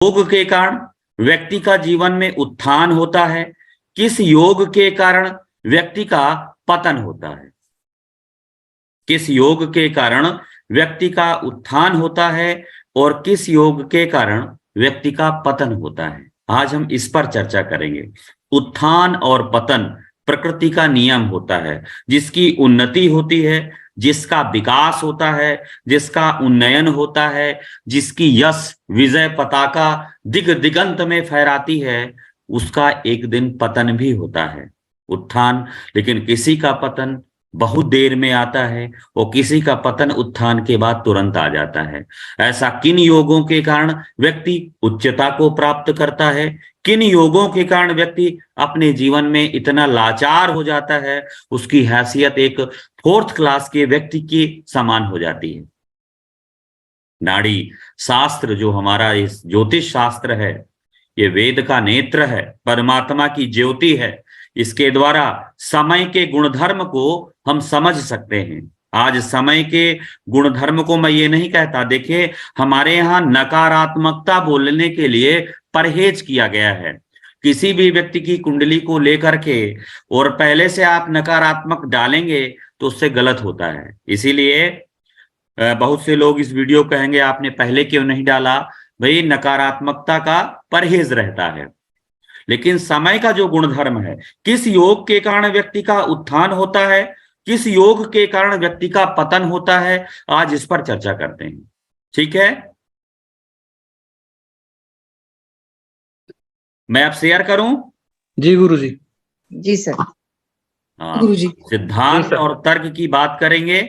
योग के कारण व्यक्ति का जीवन में उत्थान होता है, किस योग के कारण व्यक्ति का पतन होता है। किस योग के कारण व्यक्ति का उत्थान होता है और किस योग के कारण व्यक्ति का पतन होता है, आज हम इस पर चर्चा करेंगे। उत्थान और पतन प्रकृति का नियम होता है, जिसकी उन्नति होती है, जिसका विकास होता है, जिसका उन्नयन होता है, जिसकी यश विजय पताका दिग दिगंत में फहराती है, उसका एक दिन पतन भी होता है। उत्थान, लेकिन किसी का पतन बहुत देर में आता है और किसी का पतन उत्थान के बाद तुरंत आ जाता है। ऐसा किन योगों के कारण व्यक्ति उच्चता को प्राप्त करता है, किन योगों के कारण व्यक्ति अपने जीवन में इतना लाचार हो जाता है, उसकी हैसियत एक 4th क्लास के व्यक्ति की समान हो जाती है। नाड़ी शास्त्र जो हमारा इस ज्योतिष शास्त्र है, ये वेद का नेत्र है, परमात्मा की ज्योति है। इसके द्वारा समय के गुणधर्म को हम समझ सकते हैं। आज समय के गुणधर्म को मैं ये नहीं कहता, देखिए हमारे यहाँ नकारात्मकता बोलने के लिए परहेज किया गया है। किसी भी व्यक्ति की कुंडली को लेकर के और पहले से आप नकारात्मक डालेंगे तो उससे गलत होता है। इसीलिए बहुत से लोग इस वीडियो कहेंगे आपने पहले क्यों नहीं डाला। भाई नकारात्मकता का परहेज रहता है, लेकिन समय का जो गुणधर्म है, किस योग के कारण व्यक्ति का उत्थान होता है, किस योग के कारण व्यक्ति का पतन होता है, आज इस पर चर्चा करते हैं। ठीक है, मैं अब शेयर करूं। जी गुरुजी। जी सर। हाँ, गुरुजी। सिद्धांत और तर्क की बात करेंगे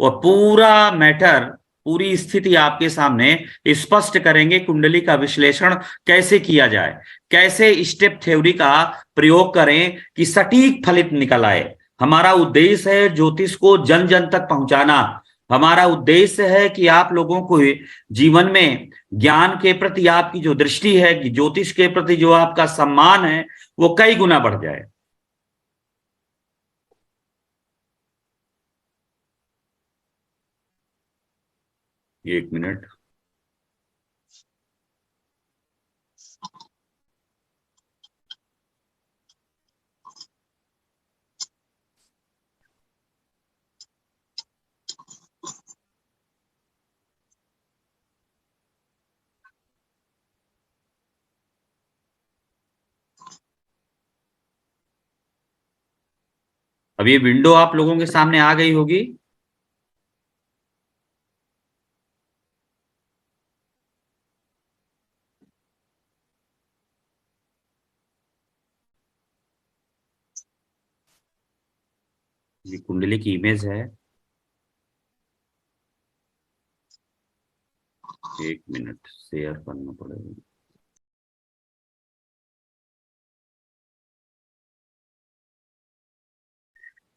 और पूरा मैटर, पूरी स्थिति आपके सामने स्पष्ट करेंगे। कुंडली का विश्लेषण कैसे किया जाए, कैसे स्टेप थ्योरी का प्रयोग करें कि सटीक फलित निकल आए। हमारा उद्देश्य है ज्योतिष को जन जन तक पहुंचाना। हमारा उद्देश्य है कि आप लोगों को जीवन में ज्ञान के प्रति आपकी जो दृष्टि है, कि ज्योतिष के प्रति जो आपका सम्मान है, वो कई गुना बढ़ जाए। एक मिनट। अब ये विंडो आप लोगों के सामने आ गई होगी। ये कुंडली की इमेज है। एक मिनट, शेयर करना पड़ेगा।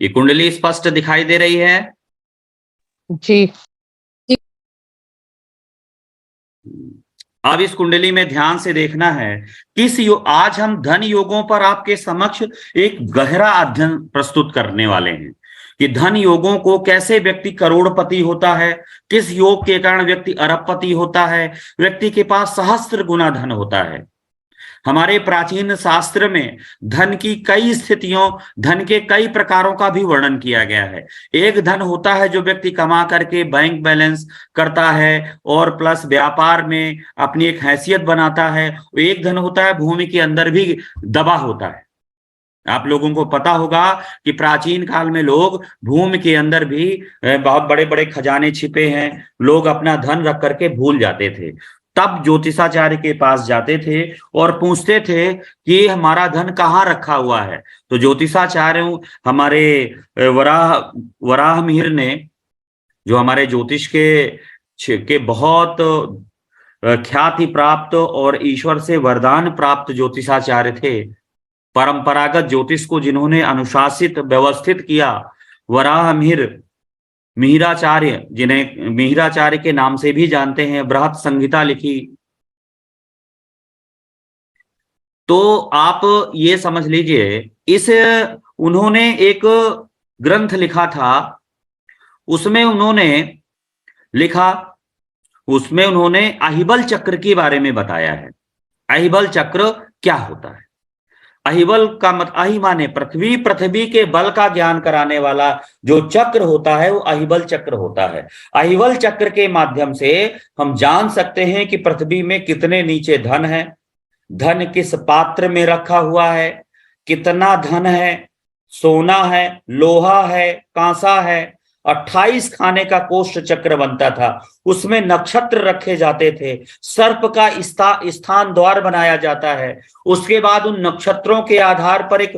ये कुंडली स्पष्ट दिखाई दे रही है? जी। अब इस कुंडली में ध्यान से देखना है। आज हम धन योगों पर आपके समक्ष एक गहरा अध्ययन प्रस्तुत करने वाले हैं कि धन योगों को कैसे व्यक्ति करोड़पति होता है, किस योग के कारण व्यक्ति अरबपति होता है, व्यक्ति के पास सहस्त्र गुना धन होता है। हमारे प्राचीन शास्त्र में धन की कई स्थितियों, धन के कई प्रकारों का भी वर्णन किया गया है। एक धन होता है जो व्यक्ति कमा करके बैंक बैलेंस करता है और प्लस व्यापार में अपनी एक हैसियत बनाता है। एक धन होता है भूमि के अंदर भी दबा होता है। आप लोगों को पता होगा कि प्राचीन काल में लोग भूमि के अंदर भी बहुत बड़े बड़े खजाने छिपे हैं, लोग अपना धन रख करके भूल जाते थे। तब ज्योतिषाचार्य के पास जाते थे और पूछते थे कि हमारा धन कहाँ रखा हुआ है। तो ज्योतिषाचार्य हमारे वराह मिहिर ने, जो हमारे ज्योतिष के बहुत ख्याति प्राप्त और ईश्वर से वरदान प्राप्त ज्योतिषाचार्य थे, परंपरागत ज्योतिष को जिन्होंने अनुशासित व्यवस्थित किया, वराह मिहिराचार्य, जिन्हें मिहिराचार्य के नाम से भी जानते हैं, बृहत संहिता लिखी। तो आप ये समझ लीजिए, उन्होंने एक ग्रंथ लिखा था, उसमें उन्होंने लिखा, उसमें उन्होंने अहिबल चक्र के बारे में बताया है। अहिबल चक्र क्या होता है? अहिबल का मत अहि माने पृथ्वी, पृथ्वी के बल का ज्ञान कराने वाला जो चक्र होता है वो अहिबल चक्र होता है। अहिबल चक्र के माध्यम से हम जान सकते हैं कि पृथ्वी में कितने नीचे धन है, धन किस पात्र में रखा हुआ है, कितना धन है, सोना है, लोहा है, कांसा है। 28 खाने का कोष्ठ चक्र बनता था, उसमें नक्षत्र रखे जाते थे, सर्प का स्थान द्वार बनाया जाता है। उसके बाद उन नक्षत्रों के आधार पर एक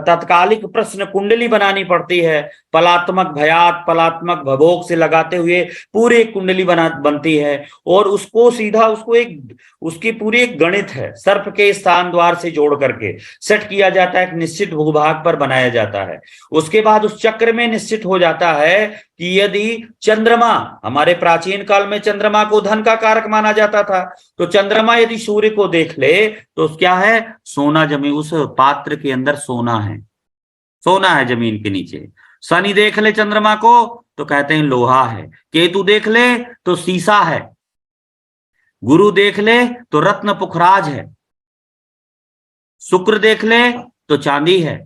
तत्कालिक प्रश्न कुंडली बनानी पड़ती है। पलात्मक भयात, पलात्मक भभोग से लगाते हुए पूरी कुंडली बनती है, और उसको सीधा उसकी पूरी एक गणित है, सर्प के स्थान द्वार से जोड़ करके सेट किया जाता है, एक निश्चित भूभाग पर बनाया जाता है। उसके बाद उस चक्र में निश्चित हो जाता है कि यदि चंद्रमा, हमारे प्राचीन काल में चंद्रमा को धन का कारक माना जाता था, तो चंद्रमा यदि सूर्य को देख ले तो क्या है? सोना जमी उस पात्र के अंदर सोना है, सोना है जमीन के नीचे। शनि देख ले चंद्रमा को तो कहते हैं लोहा है, केतु देख ले तो सीसा है, गुरु देख ले तो रत्न पुखराज है, शुक्र देख ले तो चांदी है।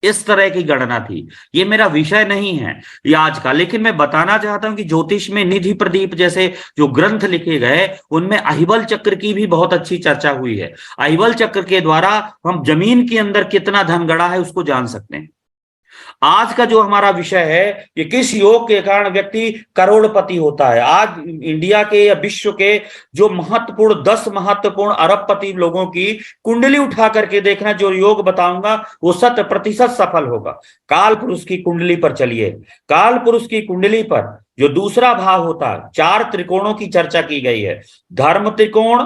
इस तरह की गणना थी। ये मेरा विषय नहीं है ये आज का, लेकिन मैं बताना चाहता हूं कि ज्योतिष में निधि प्रदीप जैसे जो ग्रंथ लिखे गए उनमें अहिबल चक्र की भी बहुत अच्छी चर्चा हुई है। अहिबल चक्र के द्वारा हम जमीन के अंदर कितना धन गड़ा है उसको जान सकते हैं। आज का जो हमारा विषय है कि किस योग के कारण व्यक्ति करोड़पति होता है। आज इंडिया के या विश्व के जो महत्वपूर्ण 10 महत्वपूर्ण अरबपति लोगों की कुंडली उठा करके देखना, जो योग बताऊंगा वो 100% सफल होगा। काल पुरुष की कुंडली पर चलिए। काल पुरुष की कुंडली पर जो दूसरा भाव होता है, 4 त्रिकोणों की चर्चा की गई है। धर्म त्रिकोण,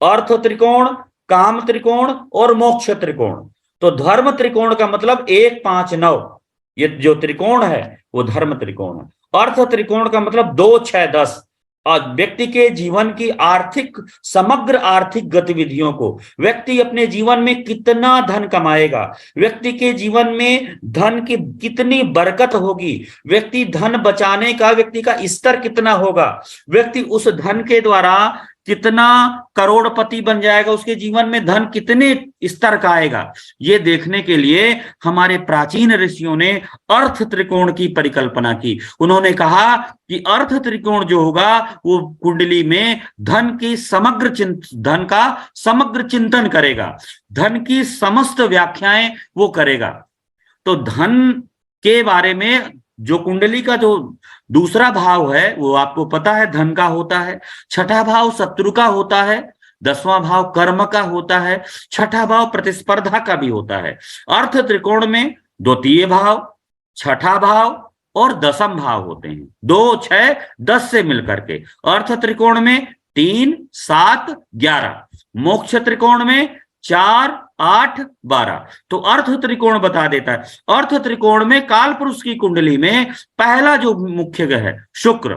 अर्थ त्रिकोण, काम त्रिकोण और मोक्ष त्रिकोण। तो धर्म त्रिकोण का मतलब 1, 5, 9, ये जो त्रिकोण है वो धर्म त्रिकोण है। अर्थ त्रिकोण का मतलब 2, 6, 10। और व्यक्ति के जीवन की आर्थिक, समग्र आर्थिक गतिविधियों को, व्यक्ति अपने जीवन में कितना धन कमाएगा, व्यक्ति के जीवन में धन की कितनी बरकत होगी, व्यक्ति धन बचाने का व्यक्ति का स्तर कितना होगा, व्यक्ति उस धन के द्वारा कितना करोड़पति बन जाएगा, उसके जीवन में धन कितने स्तर का आएगा, ये देखने के लिए हमारे प्राचीन ऋषियों ने अर्थ त्रिकोण की परिकल्पना की। उन्होंने कहा कि अर्थ त्रिकोण जो होगा वो कुंडली में धन का समग्र चिंतन करेगा, धन की समस्त व्याख्याएं वो करेगा। तो धन के बारे में जो कुंडली का जो दूसरा भाव है वो आपको पता है धन का होता है, छठा भाव शत्रु का होता है, 10वां भाव कर्म का होता है, छठा भाव प्रतिस्पर्धा का भी होता है। अर्थ त्रिकोण में द्वितीय भाव, छठा भाव और 10वां भाव होते हैं, 2, 6, 10 से मिलकर के। अर्थ त्रिकोण में 3, 7, 11, मोक्ष त्रिकोण में 4, 8, 12। तो अर्थ त्रिकोण बता देता है। अर्थ त्रिकोण में काल पुरुष की कुंडली में पहला जो मुख्य ग्रह है शुक्र,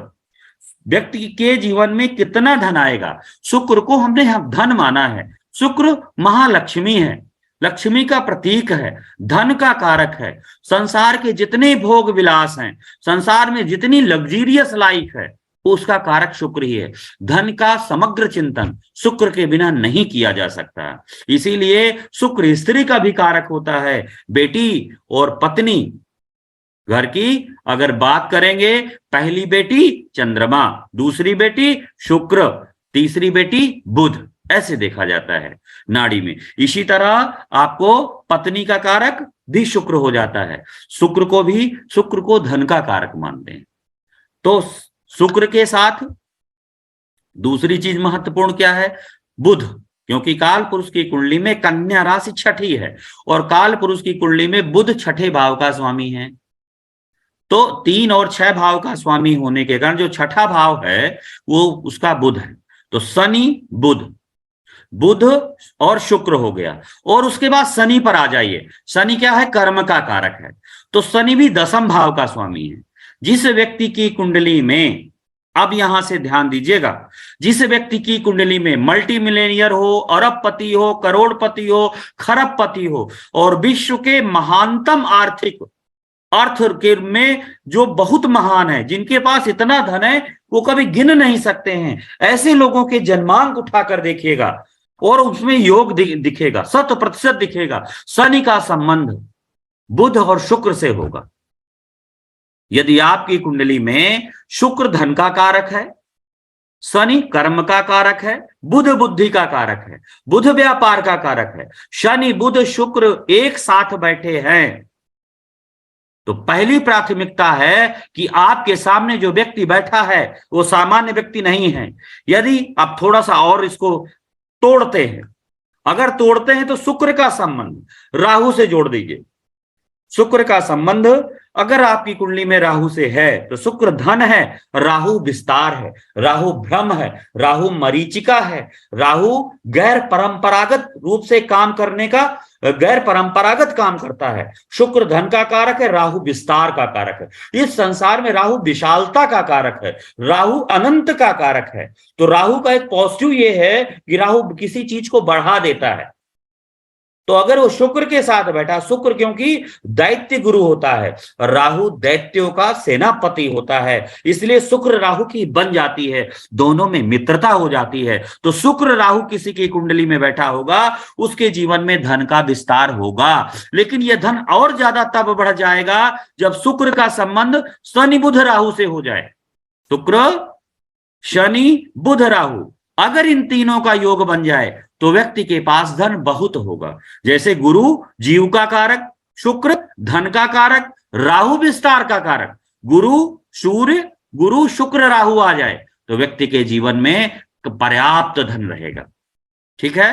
व्यक्ति के जीवन में कितना धन आएगा, शुक्र को हमने धन माना है। शुक्र महालक्ष्मी है, लक्ष्मी का प्रतीक है, धन का कारक है। संसार के जितने भोग विलास हैं, संसार में जितनी लग्जीरियस लाइफ है, उसका कारक शुक्र ही है। धन का समग्र चिंतन शुक्र के बिना नहीं किया जा सकता। इसीलिए शुक्र स्त्री का भी कारक होता है। बेटी और पत्नी घर की अगर बात करेंगे, पहली बेटी चंद्रमा, दूसरी बेटी शुक्र, तीसरी बेटी बुध, ऐसे देखा जाता है नाड़ी में। इसी तरह आपको पत्नी का कारक भी शुक्र हो जाता है। शुक्र को धन का कारक मानते हैं। तो शुक्र के साथ दूसरी चीज महत्वपूर्ण क्या है? बुध, क्योंकि काल पुरुष की कुंडली में कन्या राशि छठी है और काल पुरुष की कुंडली में बुध छठे भाव का स्वामी है। तो 3 और 6 भाव का स्वामी होने के कारण जो छठा भाव है वो उसका बुध है। तो शनि, बुध और शुक्र हो गया। और उसके बाद शनि पर आ जाइए। शनि क्या है? कर्म का कारक है। तो शनि भी 10वां भाव का स्वामी है। जिस व्यक्ति की कुंडली में, अब यहां से ध्यान दीजिएगा, जिस व्यक्ति की कुंडली में मल्टी मिलेनियर हो, अरबपति हो, करोड़पति हो, खरबपति हो और विश्व के महानतम आर्थिक अर्थ के में जो बहुत महान है, जिनके पास इतना धन है वो कभी गिन नहीं सकते हैं, ऐसे लोगों के जन्मांक उठाकर देखिएगा और उसमें योग दिखेगा, 100% दिखेगा। शनि का संबंध बुध और शुक्र से होगा। यदि आपकी कुंडली में शुक्र धन का कारक है, शनि कर्म का कारक है, बुध बुद्धि का कारक है, बुध व्यापार का कारक है, शनि बुध शुक्र एक साथ बैठे हैं, तो पहली प्राथमिकता है कि आपके सामने जो व्यक्ति बैठा है वो सामान्य व्यक्ति नहीं है। यदि आप थोड़ा सा और इसको तोड़ते हैं, अगर तोड़ते हैं तो शुक्र का संबंध राहु से जोड़ दीजिए। शुक्र का संबंध अगर आपकी कुंडली में राहु से है तो शुक्र धन है, राहु विस्तार है, राहु भ्रम है, राहु मरीचिका है, राहु गैर परंपरागत रूप से काम करने का, गैर परंपरागत काम करता है। शुक्र धन का कारक है, राहु विस्तार का कारक है। इस संसार में राहु विशालता का कारक है, राहु अनंत का कारक है। तो राहु का एक पॉजिटिव ये है कि राहु किसी चीज को बढ़ा देता है। तो अगर वो शुक्र के साथ बैठा, शुक्र क्योंकि दैत्य गुरु होता है, राहु दैत्यों का सेनापति होता है, इसलिए शुक्र राहु की बन जाती है, दोनों में मित्रता हो जाती है। तो शुक्र राहु किसी की कुंडली में बैठा होगा, उसके जीवन में धन का विस्तार होगा। लेकिन यह धन और ज्यादा तब बढ़ जाएगा जब शुक्र का संबंध शनि बुध राहु से हो जाए। शुक्र शनि बुध राहु, अगर इन तीनों का योग बन जाए तो व्यक्ति के पास धन बहुत होगा। जैसे गुरु जीव का कारक, शुक्र धन का कारक, राहु विस्तार का कारक, गुरु सूर्य गुरु शुक्र राहु आ जाए तो व्यक्ति के जीवन में पर्याप्त धन रहेगा। ठीक है।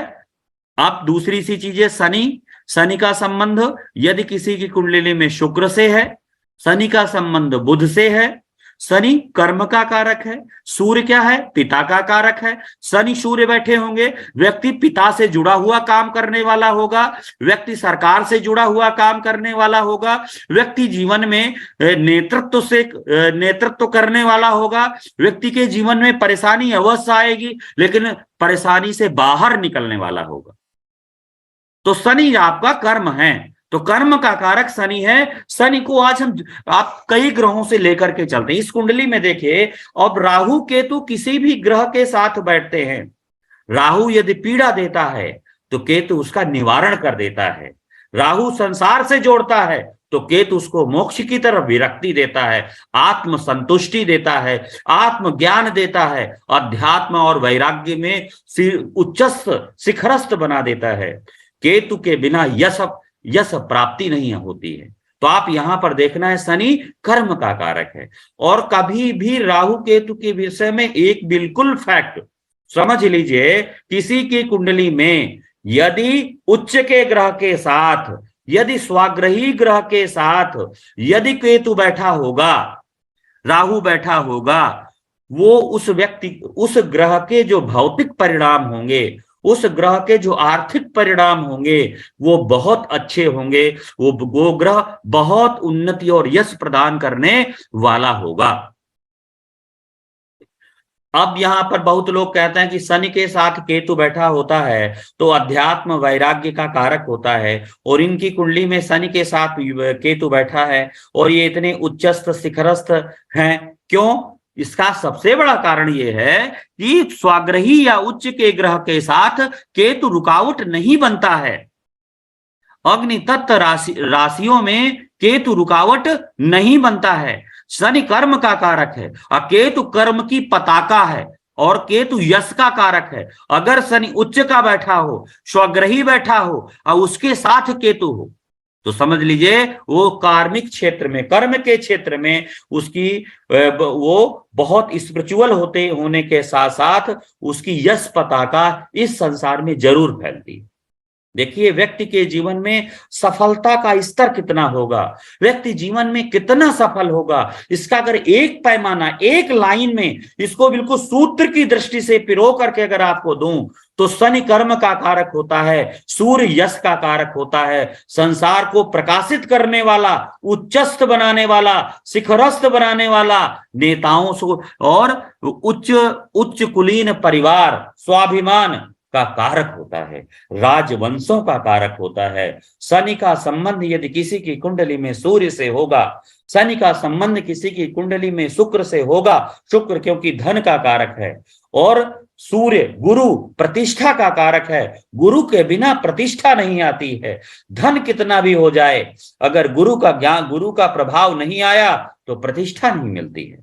अब दूसरी सी चीजें, शनि का संबंध यदि किसी की कुंडली में शुक्र से है, शनि का संबंध बुध से है, शनि कर्म का कारक है, सूर्य क्या है, पिता का कारक है। शनि सूर्य बैठे होंगे, व्यक्ति पिता से जुड़ा हुआ काम करने वाला होगा, व्यक्ति सरकार से जुड़ा हुआ काम करने वाला होगा, व्यक्ति जीवन में नेतृत्व करने वाला होगा। व्यक्ति के जीवन में परेशानी अवश्य आएगी, लेकिन परेशानी से बाहर निकलने वाला होगा। तो शनि आपका कर्म है, तो कर्म का कारक शनि है। शनि को आज आप कई ग्रहों से लेकर के चलते हैं। इस कुंडली में देखिए, अब राहु केतु किसी भी ग्रह के साथ बैठते हैं। राहु यदि पीड़ा देता है तो केतु उसका निवारण कर देता है। राहु संसार से जोड़ता है तो केतु उसको मोक्ष की तरफ विरक्ति देता है, आत्म संतुष्टि देता है, आत्म ज्ञान देता है, अध्यात्म और वैराग्य में उच्चस्थ शिखरस्थ बना देता है। केतु के बिना यश प्राप्ति नहीं होती है। तो आप यहां पर देखना है, शनि कर्म का कारक है। और कभी भी राहु केतु के विषय में एक बिल्कुल फैक्ट समझ लीजिए, किसी की कुंडली में यदि उच्च के ग्रह के साथ, यदि स्वाग्रही ग्रह के साथ यदि केतु बैठा होगा, राहु बैठा होगा, वो उस व्यक्ति, उस ग्रह के जो भौतिक परिणाम होंगे, उस ग्रह के जो आर्थिक परिणाम होंगे वो बहुत अच्छे होंगे। वो ग्रह बहुत उन्नति और यश प्रदान करने वाला होगा। अब यहां पर बहुत लोग कहते हैं कि शनि के साथ केतु बैठा होता है तो अध्यात्म वैराग्य का कारक होता है, और इनकी कुंडली में शनि के साथ केतु बैठा है और ये इतने उच्चस्थ शिखरस्थ हैं। क्यों? इसका सबसे बड़ा कारण यह है कि स्वाग्रही या उच्च के ग्रह के साथ केतु रुकावट नहीं बनता है। अग्नि तत्व राशियों में केतु रुकावट नहीं बनता है। शनि कर्म का कारक है और केतु कर्म की पताका है, और केतु यश का कारक है। अगर शनि उच्च का बैठा हो, स्वग्रही बैठा हो और उसके साथ केतु हो तो समझ लीजिए वो कार्मिक क्षेत्र में, कर्म के क्षेत्र में उसकी वो बहुत स्पिरिचुअल होने के साथ साथ उसकी यश पताका इस संसार में जरूर फैलती है। देखिए व्यक्ति के जीवन में सफलता का स्तर कितना होगा, व्यक्ति जीवन में कितना सफल होगा, इसका अगर एक पैमाना, एक लाइन में इसको बिल्कुल सूत्र की दृष्टि से पिरो करके अगर आपको दूं तो शनि कर्म का कारक होता है, सूर्य यश का कारक होता है, संसार को प्रकाशित करने वाला, उच्चस्थ बनाने वाला, शिखरस्थ बनाने वाला, नेताओं से और उच्च कुलीन परिवार, स्वाभिमान, का कारक होता है, राजवंशों का कारक होता है। शनि का संबंध यदि किसी की कुंडली में सूर्य से होगा, शनि का संबंध किसी की कुंडली में शुक्र से होगा, शुक्र क्योंकि धन का कारक है, और सूर्य गुरु प्रतिष्ठा का कारक है, गुरु के बिना प्रतिष्ठा नहीं आती है। धन कितना भी हो जाए, अगर गुरु का ज्ञान, गुरु का प्रभाव नहीं आया तो प्रतिष्ठा नहीं मिलती है,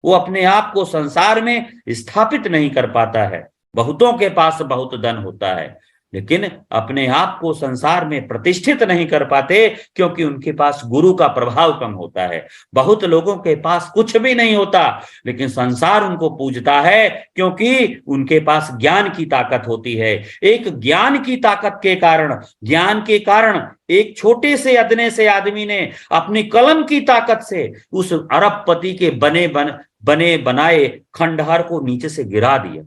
वो अपने आप को संसार में स्थापित नहीं कर पाता है। बहुतों के पास बहुत धन होता है लेकिन अपने आप को संसार में प्रतिष्ठित नहीं कर पाते क्योंकि उनके पास गुरु का प्रभाव कम होता है। बहुत लोगों के पास कुछ भी नहीं होता लेकिन संसार उनको पूजता है क्योंकि उनके पास ज्ञान की ताकत होती है। एक ज्ञान की ताकत के कारण, ज्ञान के कारण एक छोटे से अदने से आदमी ने अपनी कलम की ताकत से उस अरबपति के बने बनाए खंडहर को नीचे से गिरा दिया।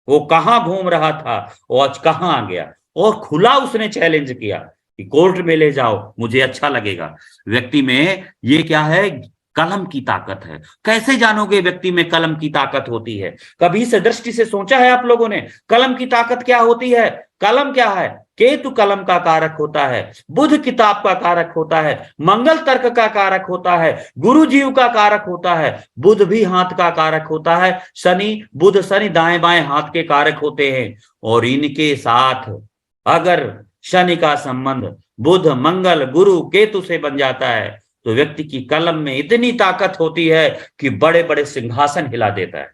वो कहां घूम रहा था और आज कहां आ गया, और खुला उसने चैलेंज किया कि कोर्ट में ले जाओ, मुझे अच्छा लगेगा। व्यक्ति में ये क्या है, कलम की ताकत है। कैसे जानोगे व्यक्ति में कलम की ताकत होती है? कभी इस दृष्टि से सोचा है आप लोगों ने कलम की ताकत क्या होती है? कलम क्या है? केतु कलम का कारक होता है, बुध किताब का कारक होता है, मंगल तर्क का कारक होता है, गुरु जीव का कारक होता है, बुध भी हाथ का कारक होता है, शनि, बुध शनि दाएं बाएं हाथ के कारक होते हैं। और इनके साथ अगर शनि का संबंध बुध मंगल गुरु केतु से बन जाता है तो व्यक्ति की कलम में इतनी ताकत होती है कि बड़े बड़े सिंहासन हिला देता है।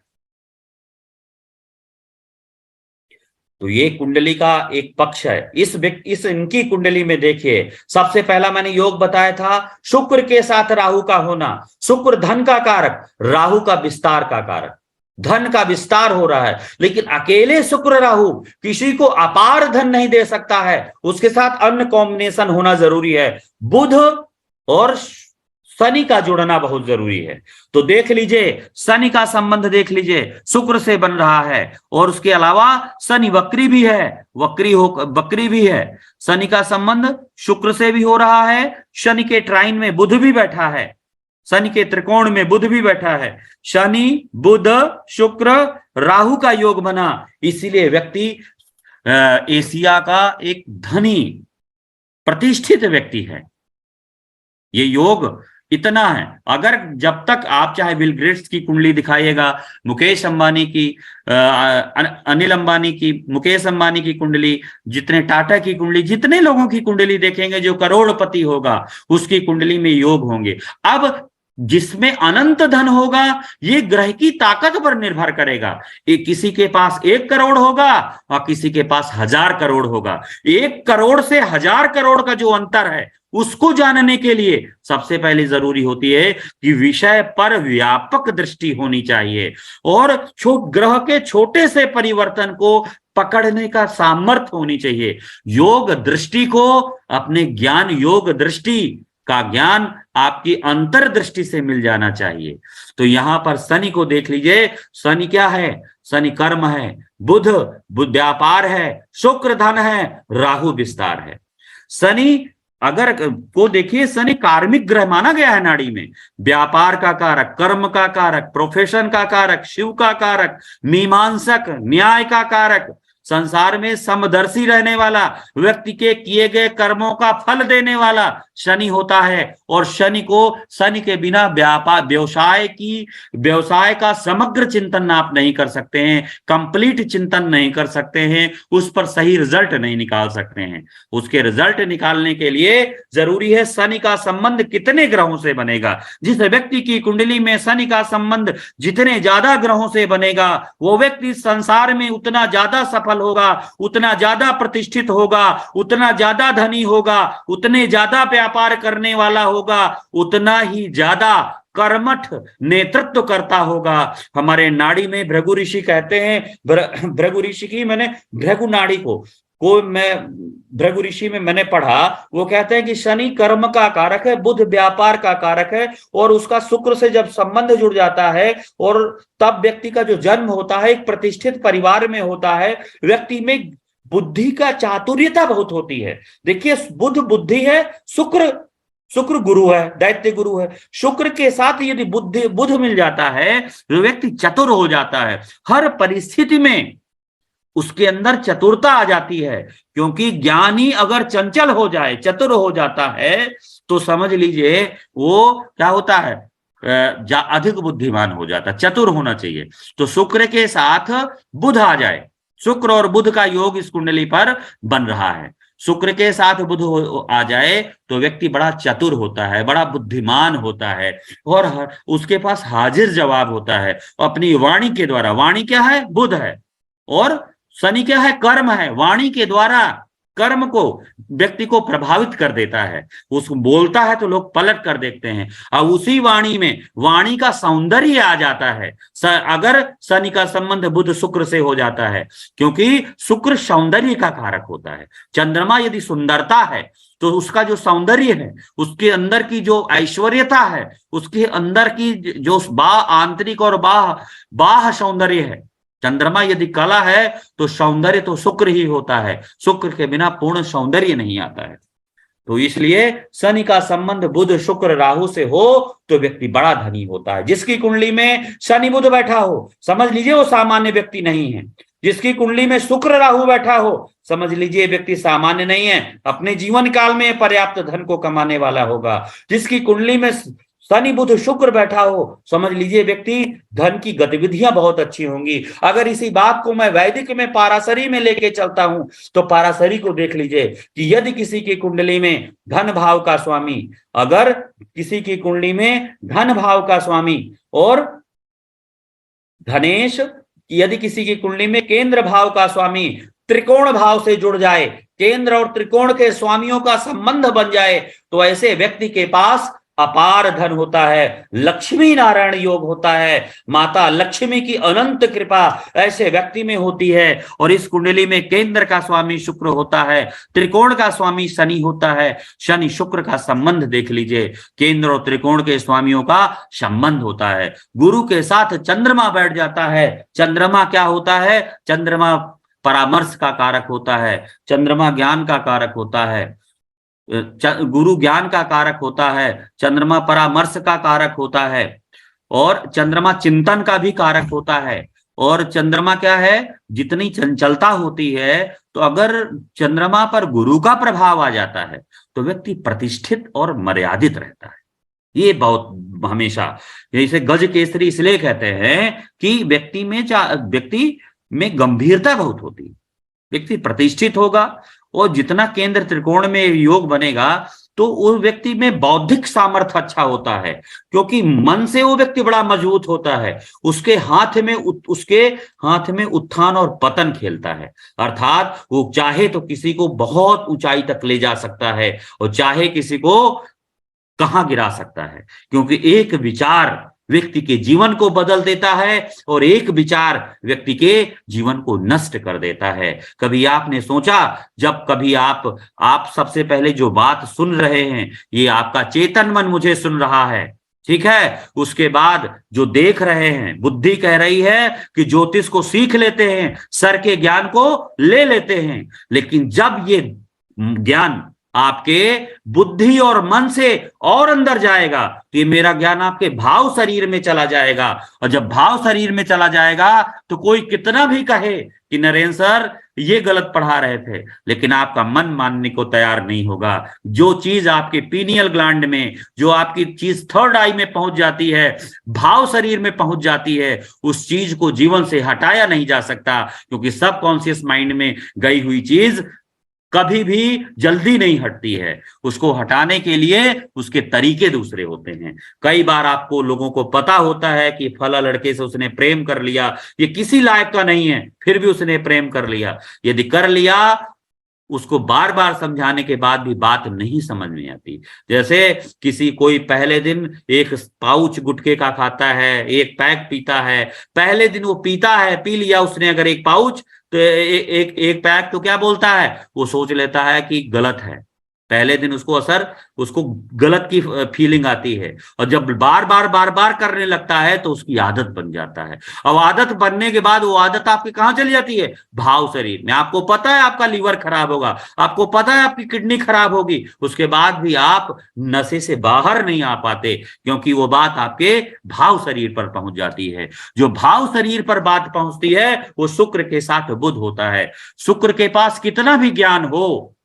तो ये कुंडली का एक पक्ष है। इस इनकी कुंडली में देखिए, सबसे पहला मैंने योग बताया था, शुक्र के साथ राहु का होना। शुक्र धन का कारक, राहु का विस्तार का कारक। धन का विस्तार हो रहा है लेकिन अकेले शुक्र राहु किसी को अपार धन नहीं दे सकता है, उसके साथ अन्य कॉम्बिनेशन होना जरूरी है। बुध और शनि का जुड़ना बहुत जरूरी है। तो देख लीजिए, शनि का संबंध देख लीजिए, शुक्र से बन रहा है और उसके अलावा शनि वक्री भी है, वक्री भी है। शनि का संबंध शुक्र से भी हो रहा है, शनि के ट्राइन में बुध भी बैठा है, शनि के त्रिकोण में बुध भी बैठा है। शनि बुध शुक्र राहु का योग बना, इसीलिए व्यक्ति एशिया का एक धनी प्रतिष्ठित व्यक्ति है। ये योग इतना है, अगर जब तक आप चाहे बिल गेट्स की कुंडली दिखाइएगा, मुकेश अंबानी की, अनिल अंबानी की, मुकेश अंबानी की कुंडली, जितने टाटा की कुंडली, जितने लोगों की कुंडली देखेंगे जो करोड़पति होगा उसकी कुंडली में योग होंगे। अब जिसमें अनंत धन होगा ये ग्रह की ताकत पर निर्भर करेगा। किसी के पास 1 करोड़ होगा और किसी के पास 1000 करोड़ होगा। 1 करोड़ से 1000 करोड़ का जो अंतर है उसको जानने के लिए सबसे पहले जरूरी होती है कि विषय पर व्यापक दृष्टि होनी चाहिए और ग्रह के छोटे से परिवर्तन को पकड़ने का सामर्थ्य होनी चाहिए। योग दृष्टि को अपने ज्ञान, योग दृष्टि का ज्ञान आपकी अंतर्दृष्टि से मिल जाना चाहिए। तो यहां पर शनि को देख लीजिए, शनि क्या है? शनि कर्म है, बुध व्यापार है, शुक्र धन है, राहु विस्तार है। शनि अगर को देखिए, शनि कार्मिक ग्रह माना गया है नाड़ी में, व्यापार का कारक, कर्म का कारक, प्रोफेशन का कारक, शिव का कारक, मीमांसक, न्याय का कारक, संसार में समदर्शी रहने वाला, व्यक्ति के किए गए कर्मों का फल देने वाला शनि होता है। और शनि के बिना व्यवसाय का समग्र चिंतन आप नहीं कर सकते हैं, कंप्लीट चिंतन नहीं कर सकते हैं, उस पर सही रिजल्ट नहीं निकाल सकते हैं। उसके रिजल्ट निकालने के लिए जरूरी है शनि का संबंध कितने ग्रहों से बनेगा। जिस व्यक्ति की कुंडली में शनि का संबंध जितने ज्यादा ग्रहों से बनेगा वो व्यक्ति संसार में उतना ज्यादा सफल होगा, उतना ज्यादा प्रतिष्ठित होगा, उतना ज्यादा धनी होगा, उतने ज्यादा व्यापार करने वाला होगा, उतना ही ज्यादा कर्मठ नेतृत्व करता होगा। हमारे नाड़ी में भृगु ऋषि कहते हैं, भृगु ऋषि की मैंने भृगु नाड़ी भृगु ऋषि में मैंने पढ़ा, वो कहते हैं कि शनि कर्म का कारक है, बुध व्यापार का कारक है और उसका शुक्र से जब संबंध जुड़ जाता है और तब व्यक्ति का जो जन्म होता है एक प्रतिष्ठित परिवार में होता है। व्यक्ति में बुद्धि का चातुर्यता बहुत होती है। देखिए, बुध बुद्धि है, शुक्र गुरु है, दैत्य गुरु है। शुक्र के साथ यदि बुध मिल जाता है तो व्यक्ति चतुर हो जाता है, हर परिस्थिति में उसके अंदर चतुरता आ जाती है। क्योंकि ज्ञानी अगर चंचल हो जाए, चतुर हो जाता है, तो समझ लीजिए वो क्या होता है, अधिक बुद्धिमान हो जाता, चतुर होना चाहिए। तो शुक्र के साथ बुध आ जाए, शुक्र और बुध का योग इस कुंडली पर बन रहा है, शुक्र के साथ बुध आ जाए तो व्यक्ति बड़ा चतुर होता है, बड़ा बुद्धिमान होता है, और उसके पास हाजिर जवाब होता है अपनी वाणी के द्वारा। वाणी क्या है? बुध है। और शनि क्या है? कर्म है। वाणी के द्वारा कर्म को, व्यक्ति को प्रभावित कर देता है। उसको बोलता है तो लोग पलट कर देखते हैं। और उसी वाणी में वाणी का सौंदर्य आ जाता है अगर शनि का संबंध बुध शुक्र से हो जाता है, क्योंकि शुक्र सौंदर्य का कारक होता है। चंद्रमा यदि सुंदरता है तो उसका जो सौंदर्य है, उसके अंदर की जो ऐश्वर्यता है, उसके अंदर की जो आंतरिक और बाह सौंदर्य है। चंद्रमा यदि कला है तो सौंदर्य तो शुक्र ही होता है, शुक्र के बिना पूर्ण सौंदर्य नहीं आता है। तो इसलिए शनि का संबंध बुध शुक्र राहु से हो तो व्यक्ति बड़ा धनी होता है। जिसकी कुंडली में शनि बुध बैठा हो, समझ लीजिए वो सामान्य व्यक्ति नहीं है। जिसकी कुंडली में शुक्र राहु बैठा हो, समझ लीजिए व्यक्ति सामान्य नहीं है, अपने जीवन काल में पर्याप्त धन को कमाने वाला होगा। जिसकी कुंडली में शनि बुध शुक्र बैठा हो, समझ लीजिए व्यक्ति धन की गतिविधियां बहुत अच्छी होंगी। अगर इसी बात को मैं वैदिक में पाराशरी में लेके चलता हूं तो पाराशरी को देख लीजिए कि यदि किसी की कुंडली में धन भाव का स्वामी, अगर किसी की कुंडली में धन भाव का स्वामी और धनेश, यदि किसी की कुंडली में केंद्र भाव का स्वामी त्रिकोण भाव से जुड़ जाए, केंद्र और त्रिकोण के स्वामियों का संबंध बन जाए, तो ऐसे व्यक्ति के पास अपार धन होता है, लक्ष्मी नारायण योग होता है, माता लक्ष्मी की अनंत कृपा ऐसे व्यक्ति में होती है। और इस कुंडली में केंद्र का स्वामी शुक्र होता है, त्रिकोण का स्वामी शनि होता है। शनि शुक्र का संबंध देख लीजिए, केंद्र और त्रिकोण के स्वामियों का संबंध होता है। गुरु के साथ चंद्रमा बैठ जाता है। चंद्रमा क्या होता है? चंद्रमा परामर्श का कारक होता है, चंद्रमा ज्ञान का कारक होता है, गुरु ज्ञान का कारक होता है, चंद्रमा परामर्श का कारक होता है, और चंद्रमा चिंतन का भी कारक होता है। और चंद्रमा क्या है? जितनी चंचलता होती है, तो अगर चंद्रमा पर गुरु का प्रभाव आ जाता है तो व्यक्ति प्रतिष्ठित और मर्यादित रहता है। ये बहुत हमेशा, जैसे गज केसरी इसलिए कहते हैं कि व्यक्ति में गंभीरता बहुत होती है, व्यक्ति प्रतिष्ठित होगा। और जितना केंद्र त्रिकोण में योग बनेगा तो उस व्यक्ति में बौद्धिक सामर्थ्य अच्छा होता है, क्योंकि मन से वो व्यक्ति बड़ा मजबूत होता है। उसके हाथ में उत्थान और पतन खेलता है, अर्थात वो चाहे तो किसी को बहुत ऊंचाई तक ले जा सकता है और चाहे किसी को कहां गिरा सकता है, क्योंकि एक विचार व्यक्ति के जीवन को बदल देता है और एक विचार व्यक्ति के जीवन को नष्ट कर देता है। कभी आपने सोचा, जब कभी आप सबसे पहले जो बात सुन रहे हैं, ये आपका चेतन मन मुझे सुन रहा है, ठीक है। उसके बाद जो देख रहे हैं, बुद्धि कह रही है कि ज्योतिष को सीख लेते हैं, सर के ज्ञान को ले लेते हैं, लेकिन जब ये ज्ञान आपके बुद्धि और मन से और अंदर जाएगा तो ये मेरा ज्ञान आपके भाव शरीर में चला जाएगा। और जब भाव शरीर में चला जाएगा तो कोई कितना भी कहे कि नरेंद्र सर ये गलत पढ़ा रहे थे, लेकिन आपका मन मानने को तैयार नहीं होगा। जो चीज आपके पीनियल ग्लैंड में, जो आपकी चीज थर्ड आई में पहुंच जाती है, भाव शरीर में पहुंच जाती है, उस चीज को जीवन से हटाया नहीं जा सकता, क्योंकि सबकॉन्शियस माइंड में गई हुई चीज कभी भी जल्दी नहीं हटती है। उसको हटाने के लिए उसके तरीके दूसरे होते हैं। कई बार आपको लोगों को पता होता है कि फला लड़के से उसने प्रेम कर लिया, ये किसी लायक का नहीं है, फिर भी उसने प्रेम कर लिया। यदि कर लिया, उसको बार बार समझाने के बाद भी बात नहीं समझ में आती। जैसे कोई पहले दिन एक पाउच गुटखे का खाता है, एक पैक पीता है, पहले दिन वो पीता है, पी लिया उसने अगर एक पाउच, तो एक पैक तो क्या बोलता है, वो सोच लेता है कि गलत है, पहले दिन उसको गलत की फीलिंग आती है, और जब बार बार करने लगता है तो उसकी आदत बन जाता है। अब आदत बनने के बाद वो आदत आपकी कहां चली जाती है? भाव शरीर में। आपको पता है आपका लीवर खराब होगा, आपको पता है आपकी किडनी खराब होगी, उसके बाद भी आप नशे से बाहर नहीं आ पाते, क्योंकि वो बात आपके भाव शरीर पर पहुंच जाती है। जो भाव शरीर पर बात पहुंचती है वो शुक्र के साथ बुध होता है। शुक्र के पास कितना भी ज्ञान हो,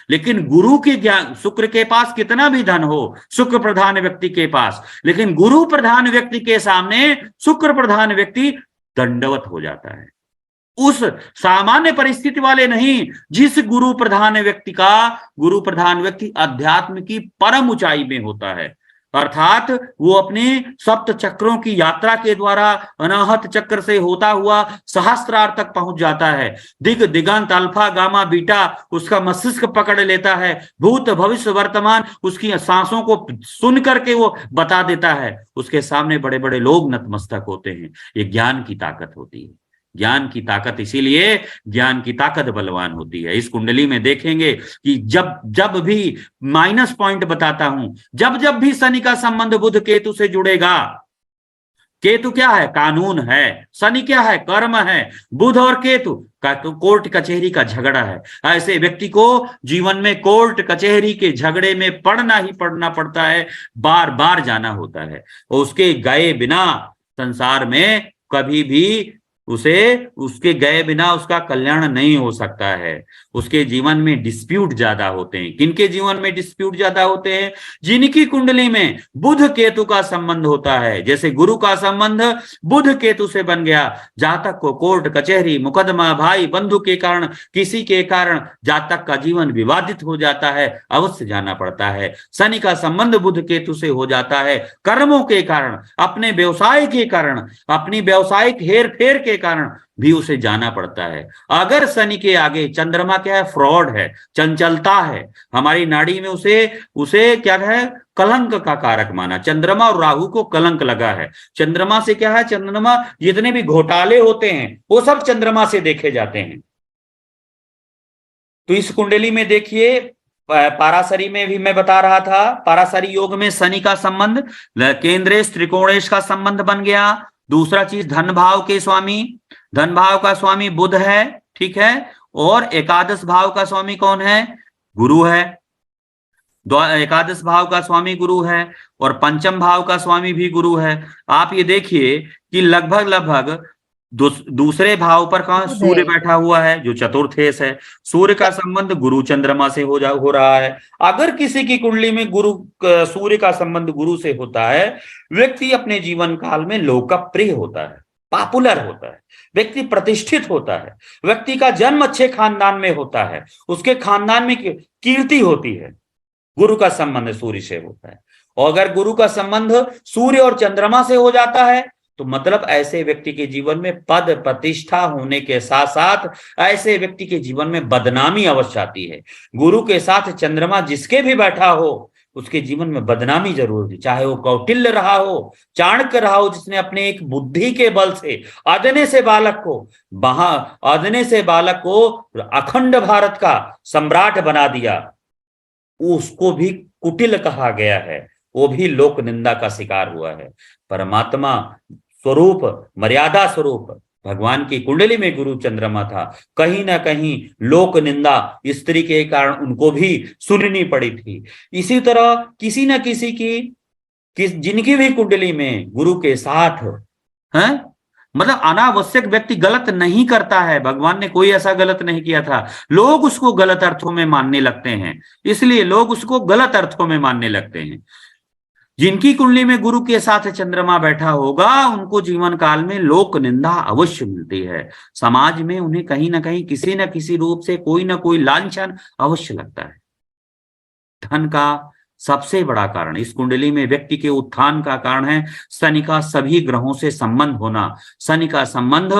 लेकिन गुरु के ज्ञान, शुक्र के पास कितना भी धन हो शुक्र प्रधान व्यक्ति के पास, लेकिन गुरु प्रधान व्यक्ति के सामने शुक्र प्रधान व्यक्ति दंडवत हो जाता है। उस सामान्य परिस्थिति वाले नहीं, जिस गुरु प्रधान व्यक्ति अध्यात्म की परम ऊंचाई में होता है, अर्थात वो अपने सप्त चक्रों की यात्रा के द्वारा अनाहत चक्र से होता हुआ सहस्त्रार तक पहुंच जाता है। दिगंत अल्फा गामा बीटा उसका मस्तिष्क पकड़ लेता है, भूत भविष्य वर्तमान उसकी सांसों को सुन करके वो बता देता है। उसके सामने बड़े बड़े लोग नतमस्तक होते हैं। ये ज्ञान की ताकत होती है। ज्ञान की ताकत, इसीलिए ज्ञान की ताकत बलवान होती है। इस कुंडली में देखेंगे कि जब भी माइनस पॉइंट बताता हूं, जब भी शनि का संबंध बुध केतु से जुड़ेगा, केतु क्या है? कानून है। शनि क्या है? कर्म है। बुध और केतु का कोर्ट कचहरी का झगड़ा है। ऐसे व्यक्ति को जीवन में कोर्ट कचहरी के झगड़े में पड़ना ही पड़ना पड़ता है, बार बार जाना होता है। और उसके गए बिना संसार में कभी भी उसके गए बिना उसका कल्याण नहीं हो सकता है। उसके जीवन में डिस्प्यूट ज्यादा होते हैं। किनके जीवन में डिस्प्यूट ज्यादा होते हैं? जिनकी कुंडली में बुध केतु का संबंध होता है। जैसे गुरु का संबंध बुध केतु से बन गया, जातक को कोर्ट कचहरी मुकदमा भाई बंधु के कारण, किसी के कारण जातक का जीवन विवादित हो जाता है, अवश्य जाना पड़ता है। शनि का संबंध बुध केतु से हो जाता है कर्मों के कारण, अपने व्यवसाय के कारण, अपनी व्यवसायिक हेर फेर के कारण भी उसे जाना पड़ता है। अगर शनि के आगे चंद्रमा क्या है? फ्रॉड है, चंचलता है। हमारी नाड़ी में उसे क्या है? कलंक का कारक माना। चंद्रमा और राहु को कलंक लगा है। चंद्रमा से क्या है? चंद्रमा जितने भी घोटाले होते हैं वो सब चंद्रमा से देखे जाते हैं। तो इस कुंडली में देखिए, पाराशरी में भी मैं बता रहा था, पाराशरी योग में शनि का संबंध केंद्रेश त्रिकोणेश का संबंध बन गया। दूसरा चीज धन भाव के स्वामी, धन भाव का स्वामी बुध है, ठीक है। और एकादश भाव का स्वामी कौन है? गुरु है। एकादश भाव का स्वामी गुरु है और पंचम भाव का स्वामी भी गुरु है। आप ये देखिए कि लगभग दूसरे भाव पर कहां सूर्य बैठा हुआ है, जो चतुर्थेश है। सूर्य का संबंध गुरु चंद्रमा से हो रहा है। अगर किसी की कुंडली में सूर्य का संबंध गुरु से होता है, व्यक्ति अपने जीवन काल में लोकप्रिय होता है, पॉपुलर होता है, व्यक्ति प्रतिष्ठित होता है, व्यक्ति का जन्म अच्छे खानदान में होता है, उसके खानदान में कीर्ति होती है। गुरु का संबंध सूर्य से होता है। और अगर गुरु का संबंध सूर्य और चंद्रमा से हो जाता है तो मतलब ऐसे व्यक्ति के जीवन में पद प्रतिष्ठा होने के साथ साथ ऐसे व्यक्ति के जीवन में बदनामी अवश्य आती है। गुरु के साथ चंद्रमा जिसके भी बैठा हो उसके जीवन में बदनामी जरूर होती, चाहे वो कौटिल्य रहा हो, चाणक्य रहा हो, जिसने अपने एक बुद्धि के बल से अदने से बालक को अखंड भारत का सम्राट बना दिया, उसको भी कुटिल कहा गया है, वो भी लोक निंदा का शिकार हुआ है। परमात्मा स्वरूप, मर्यादा स्वरूप भगवान की कुंडली में गुरु चंद्रमा था, कहीं ना कहीं लोक निंदा स्त्री के कारण उनको भी सुननी पड़ी थी। इसी तरह किसी न किसी की जिनकी भी कुंडली में गुरु के साथ है, मतलब अनावश्यक व्यक्ति गलत नहीं करता है। भगवान ने कोई ऐसा गलत नहीं किया था, लोग उसको गलत अर्थों में मानने लगते हैं, इसलिए लोग उसको गलत अर्थों में मानने लगते हैं। जिनकी कुंडली में गुरु के साथ चंद्रमा बैठा होगा उनको जीवन काल में लोक निंदा अवश्य मिलती है। समाज में उन्हें कहीं ना कहीं किसी न किसी रूप से कोई ना कोई लांछन अवश्य लगता है। धन का सबसे बड़ा कारण इस कुंडली में व्यक्ति के उत्थान का कारण है शनि का सभी ग्रहों से संबंध होना। शनि का संबंध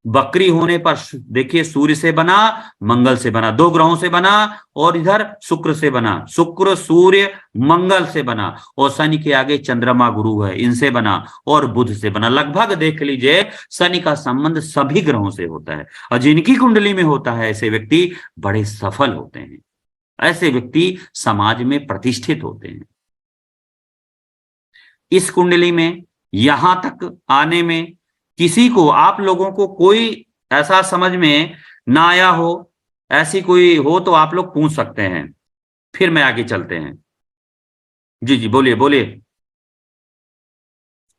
बकरी होने पर देखिए सूर्य से बना, मंगल से बना, 2 ग्रहों से बना, और इधर शुक्र से बना, शुक्र सूर्य मंगल से बना, और शनि के आगे चंद्रमा गुरु है, इनसे बना, और बुध से बना। लगभग देख लीजिए शनि का संबंध सभी ग्रहों से होता है, और जिनकी कुंडली में होता है ऐसे व्यक्ति बड़े सफल होते हैं। ऐसे व्यक्ति समाज में प्रतिष्ठित होते हैं। इस कुंडली में यहां तक आने में किसी को, आप लोगों को कोई ऐसा समझ में ना आया हो, ऐसी कोई हो तो आप लोग पूछ सकते हैं, फिर मैं आगे चलते हैं। जी जी बोलिए बोलिए,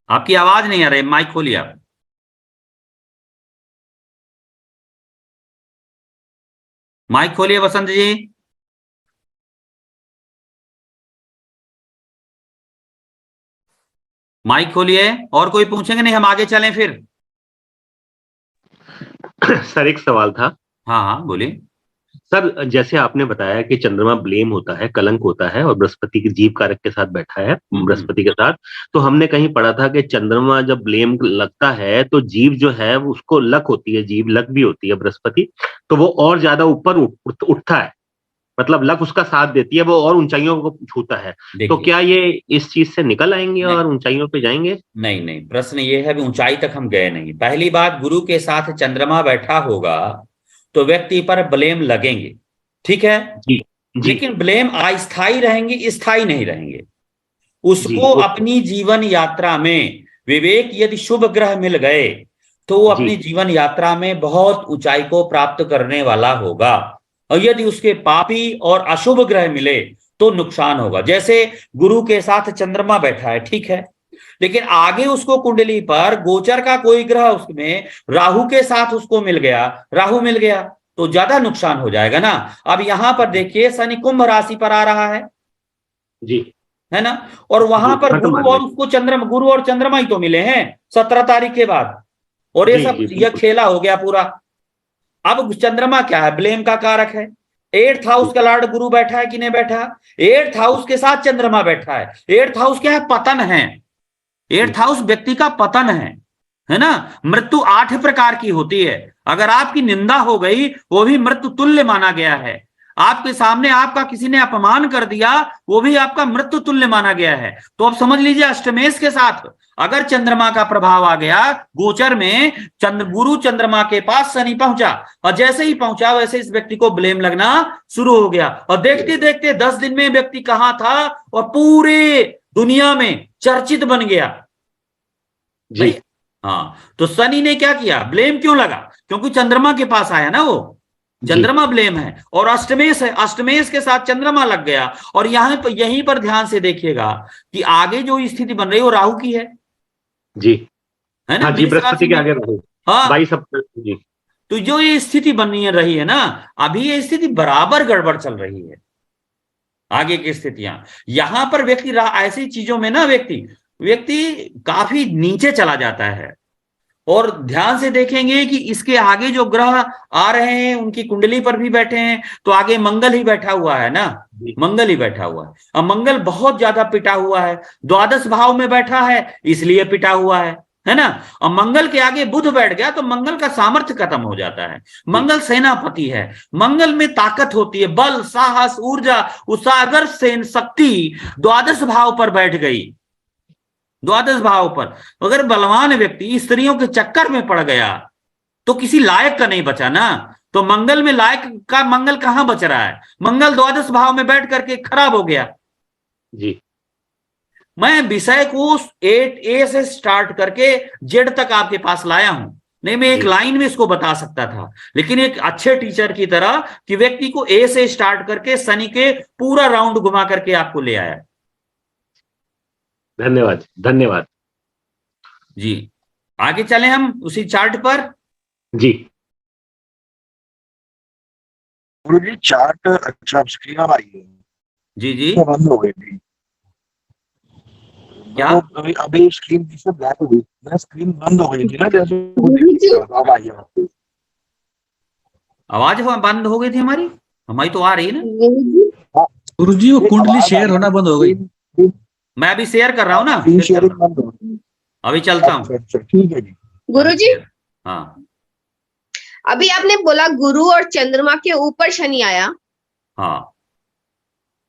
आपकी आवाज नहीं आ रही, माइक खोलिए आप। माइक खोलिए वसंत जी। माइक खोलिए। और कोई पूछेंगे? नहीं हम आगे चलें फिर। सर एक सवाल था। हाँ हाँ बोलिए। सर जैसे आपने बताया कि चंद्रमा ब्लेम होता है, कलंक होता है, और बृहस्पति के जीव कारक के साथ बैठा है, बृहस्पति के साथ, तो हमने कहीं पढ़ा था कि चंद्रमा जब ब्लेम लगता है तो जीव जो है उसको लक होती है, जीव लक भी होती है बृहस्पति, तो वो और ज्यादा ऊपर उठता है, मतलब लक उसका साथ देती है, वो और ऊंचाइयों को छूता है। तो क्या ये इस चीज से निकल आएंगे और ऊंचाइयों पे जाएंगे? नहीं नहीं, प्रश्न ये है, ऊंचाई तक हम गए नहीं। पहली बात, गुरु के साथ चंद्रमा बैठा होगा तो व्यक्ति पर ब्लेम लगेंगे, ठीक है जी, जी। लेकिन ब्लेम अस्थायी रहेंगे, स्थायी नहीं रहेंगे। उसको अपनी जीवन यात्रा में विवेक, यदि शुभ ग्रह मिल गए तो वो अपनी जीवन यात्रा में बहुत ऊंचाई को प्राप्त करने वाला होगा, और यदि उसके पापी और अशुभ ग्रह मिले तो नुकसान होगा। जैसे गुरु के साथ चंद्रमा बैठा है, ठीक है, लेकिन आगे उसको कुंडली पर गोचर का कोई ग्रह उसमें राहु के साथ उसको मिल गया, राहु मिल गया तो ज्यादा नुकसान हो जाएगा ना। अब यहां पर देखिए शनि कुंभ राशि पर आ रहा है जी, है ना, और वहां पर गुरु और उसको चंद्रमा, गुरु और चंद्रमा ही तो मिले हैं 17 तारीख के बाद, और ये सब यह खेला हो गया पूरा। अब चंद्रमा क्या है? ब्लेम का कारक है। 8th हाउस का लॉर्ड गुरु बैठा है कि नहीं बैठा? 8th हाउस के साथ चंद्रमा बैठा है। 8th हाउस क्या है? पतन है। 8th हाउस व्यक्ति का पतन है ना। मृत्यु 8 प्रकार की होती है। अगर आपकी निंदा हो गई वो भी मृत्यु तुल्य माना गया है। आपके सामने आपका किसी ने अपमान कर दिया वो भी आपका मृत्यु तुल्य माना गया है। तो अब समझ लीजिए अष्टमेश के साथ अगर चंद्रमा का प्रभाव आ गया गोचर में, गुरु चंद्रमा के पास शनि पहुंचा, और जैसे ही पहुंचा वैसे इस व्यक्ति को ब्लेम लगना शुरू हो गया, और देखते देखते 10 दिन में व्यक्ति कहां था और पूरे दुनिया में चर्चित बन गया जी। हाँ, तो शनि ने क्या किया? ब्लेम क्यों लगा? क्योंकि चंद्रमा के पास आया ना, वो चंद्रमा ब्लेम है, और अष्टमेश है, अष्टमेश के साथ चंद्रमा लग गया। और यहां पर, यहीं पर ध्यान से देखिएगा कि आगे जो स्थिति बन रही है वो राहु की है जी, है ना, जी, बृहस्पति के आगे राहु। हाँ 22 अप्रैल जी। तो जो ये स्थिति बनी रही है ना, अभी ये स्थिति बराबर गड़बड़ चल रही है। आगे की स्थितियां यहां पर व्यक्ति ऐसी चीजों में ना व्यक्ति काफी नीचे चला जाता है। और ध्यान से देखेंगे कि इसके आगे जो ग्रह आ रहे हैं उनकी कुंडली पर भी बैठे हैं, तो आगे मंगल ही बैठा हुआ है ना, मंगल ही बैठा हुआ है। अब मंगल बहुत ज्यादा पिटा हुआ है, द्वादश भाव में बैठा है इसलिए पिटा हुआ है ना। और मंगल के आगे बुध बैठ गया तो मंगल का सामर्थ्य खत्म हो जाता है। मंगल सेनापति है, मंगल में ताकत होती है, बल, साहस, ऊर्जा, उत्साह। अगर शक्ति द्वादश भाव पर बैठ गई, द्वादश भाव पर अगर बलवान व्यक्ति स्त्रियों के चक्कर में पड़ गया तो किसी लायक का नहीं बचा ना। तो मंगल में लायक का मंगल कहां बच रहा है? मंगल द्वादश भाव में बैठ करके खराब हो गया जी। मैं विषय को 8A से स्टार्ट करके Z तक आपके पास लाया हूं। नहीं मैं एक लाइन में इसको बता सकता था, लेकिन एक अच्छे टीचर की तरह कि व्यक्ति को A से स्टार्ट करके शनि के पूरा राउंड घुमा करके आपको ले आया। धन्यवाद, धन्यवाद जी। आगे चलें हम उसी चार्ट पर। जी। गुरु जी चार्ट अच्छा स्क्रीन आ रही है जी जी, बंद हो गई थी क्या? अभी स्क्रीन पीछे ब्लैक हो गई, मैं स्क्रीन बंद हो गई थी ना, जैसे अब आई है। आवाज बंद हो गई थी हमारी तो आ रही है ना। गुरुजी वो कुंडली शेयर होना बंद हो गई। मैं अभी शेयर कर रहा हूँ ना, शेयरिंग बंद हो गई। अभी चलता हूँ। अच्छा ठीक है जी। गुरुजी हाँ अभी आपने बोला गुरु और चंद्रमा के ऊपर शनि आया हाँ,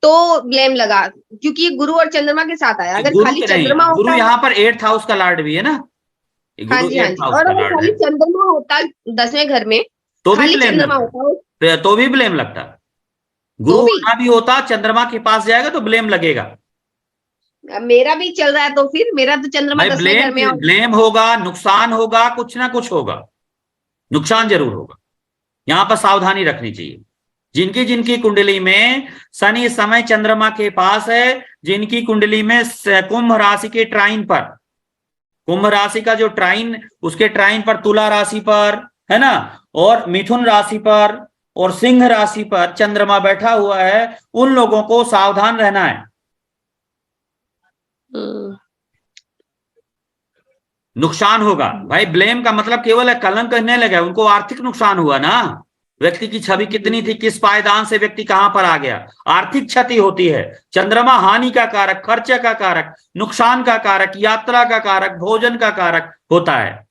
तो ब्लेम लगा, क्योंकि गुरु और चंद्रमा के साथ आया। अगर खाली चंद्रमा गुरु होता, यहाँ पर 8th हाउस का लॉर्ड भी है ना। हाँ जी हाँ जी, और अगर खाली चंद्रमा होता 10वें घर में, तो भी खाली ब्लेम चंद्रमा लगता, होता तो भी ब्लेम लगता। गुरु भी होना भी होता, चंद्रमा के पास जाएगा तो ब्लेम लगेगा। मेरा भी चल रहा है, तो फिर मेरा तो चंद्रमा भाई 10वें घर में है। ब्लेम होगा, नुकसान होगा, कुछ ना कुछ होगा, नुकसान जरूर होगा। यहां पर सावधानी रखनी चाहिए। जिनकी जिनकी कुंडली में शनि इस समय चंद्रमा के पास है, जिनकी कुंडली में कुंभ राशि के ट्राइन पर, कुंभ राशि का जो ट्राइन, उसके ट्राइन पर तुला राशि पर है ना, और मिथुन राशि पर और सिंह राशि पर चंद्रमा बैठा हुआ है, उन लोगों को सावधान रहना है। नुकसान होगा भाई। ब्लेम का मतलब केवल है कलंक नहीं लगा, उनको आर्थिक नुकसान हुआ ना। व्यक्ति की छवि कितनी थी, किस पायदान से व्यक्ति कहां पर आ गया, आर्थिक क्षति होती है। चंद्रमा हानि का कारक, खर्चे का कारक, नुकसान का कारक, यात्रा का कारक, भोजन का कारक होता है।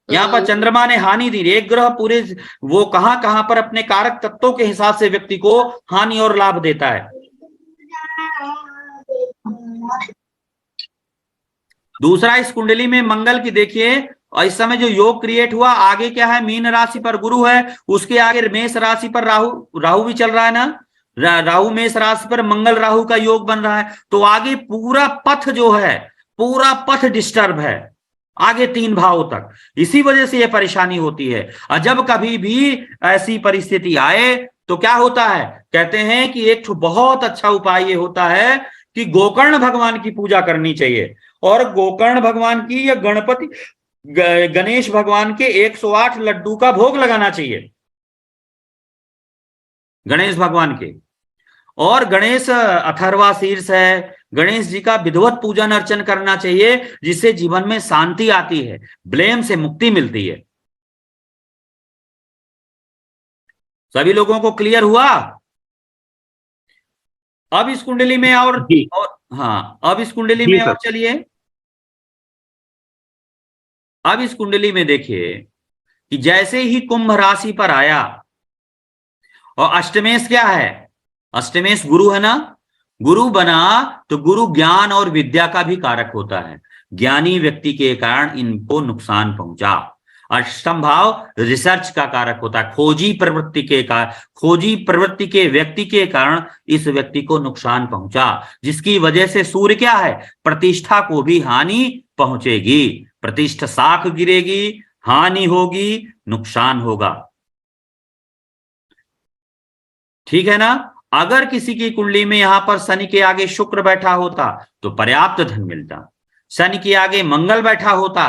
यहां पर चंद्रमा ने हानि दी। एक ग्रह पूरे वो कहां कहां पर अपने कारक तत्वों के हिसाब से व्यक्ति को हानि और लाभ देता है। दूसरा, इस कुंडली में मंगल की देखिए, और इस समय जो योग क्रिएट हुआ, आगे क्या है, मीन राशि पर गुरु है, उसके आगे मेष राशि पर राहु भी चल रहा है ना, राहु मेष राशि पर मंगल राहु का योग बन रहा है। तो आगे पूरा पथ जो है, पूरा पथ डिस्टर्ब है आगे 3 भावों तक। इसी वजह से यह परेशानी होती है। और जब कभी भी ऐसी परिस्थिति आए तो क्या होता है, कहते हैं कि एक बहुत अच्छा उपाय ये होता है कि गोकर्ण भगवान की पूजा करनी चाहिए। और गोकर्ण भगवान की या गणपति गणेश भगवान के 108 लड्डू का भोग लगाना चाहिए गणेश भगवान के। और गणेश अथर्वा शीर्ष है, गणेश जी का विधिवत पूजन अर्चन करना चाहिए, जिससे जीवन में शांति आती है, ब्लेम से मुक्ति मिलती है। सभी लोगों को क्लियर हुआ? अब इस कुंडली में और हाँ, अब इस कुंडली में और चलिए, अब इस कुंडली में देखिए कि जैसे ही कुंभ राशि पर आया, और अष्टमेश क्या है, अष्टमेश गुरु है ना, गुरु बना तो गुरु ज्ञान और विद्या का भी कारक होता है। ज्ञानी व्यक्ति के कारण इनको नुकसान पहुंचा। अष्टम भाव रिसर्च का कारक होता है, खोजी प्रवृत्ति के व्यक्ति के कारण इस व्यक्ति को नुकसान पहुंचा, जिसकी वजह से सूर्य क्या है, प्रतिष्ठा को भी हानि पहुंचेगी, प्रतिष्ठा साख गिरेगी, हानि होगी, नुकसान होगा। ठीक है ना। अगर किसी की कुंडली में यहां पर शनि के आगे शुक्र बैठा होता तो पर्याप्त धन मिलता, शनि के आगे मंगल बैठा होता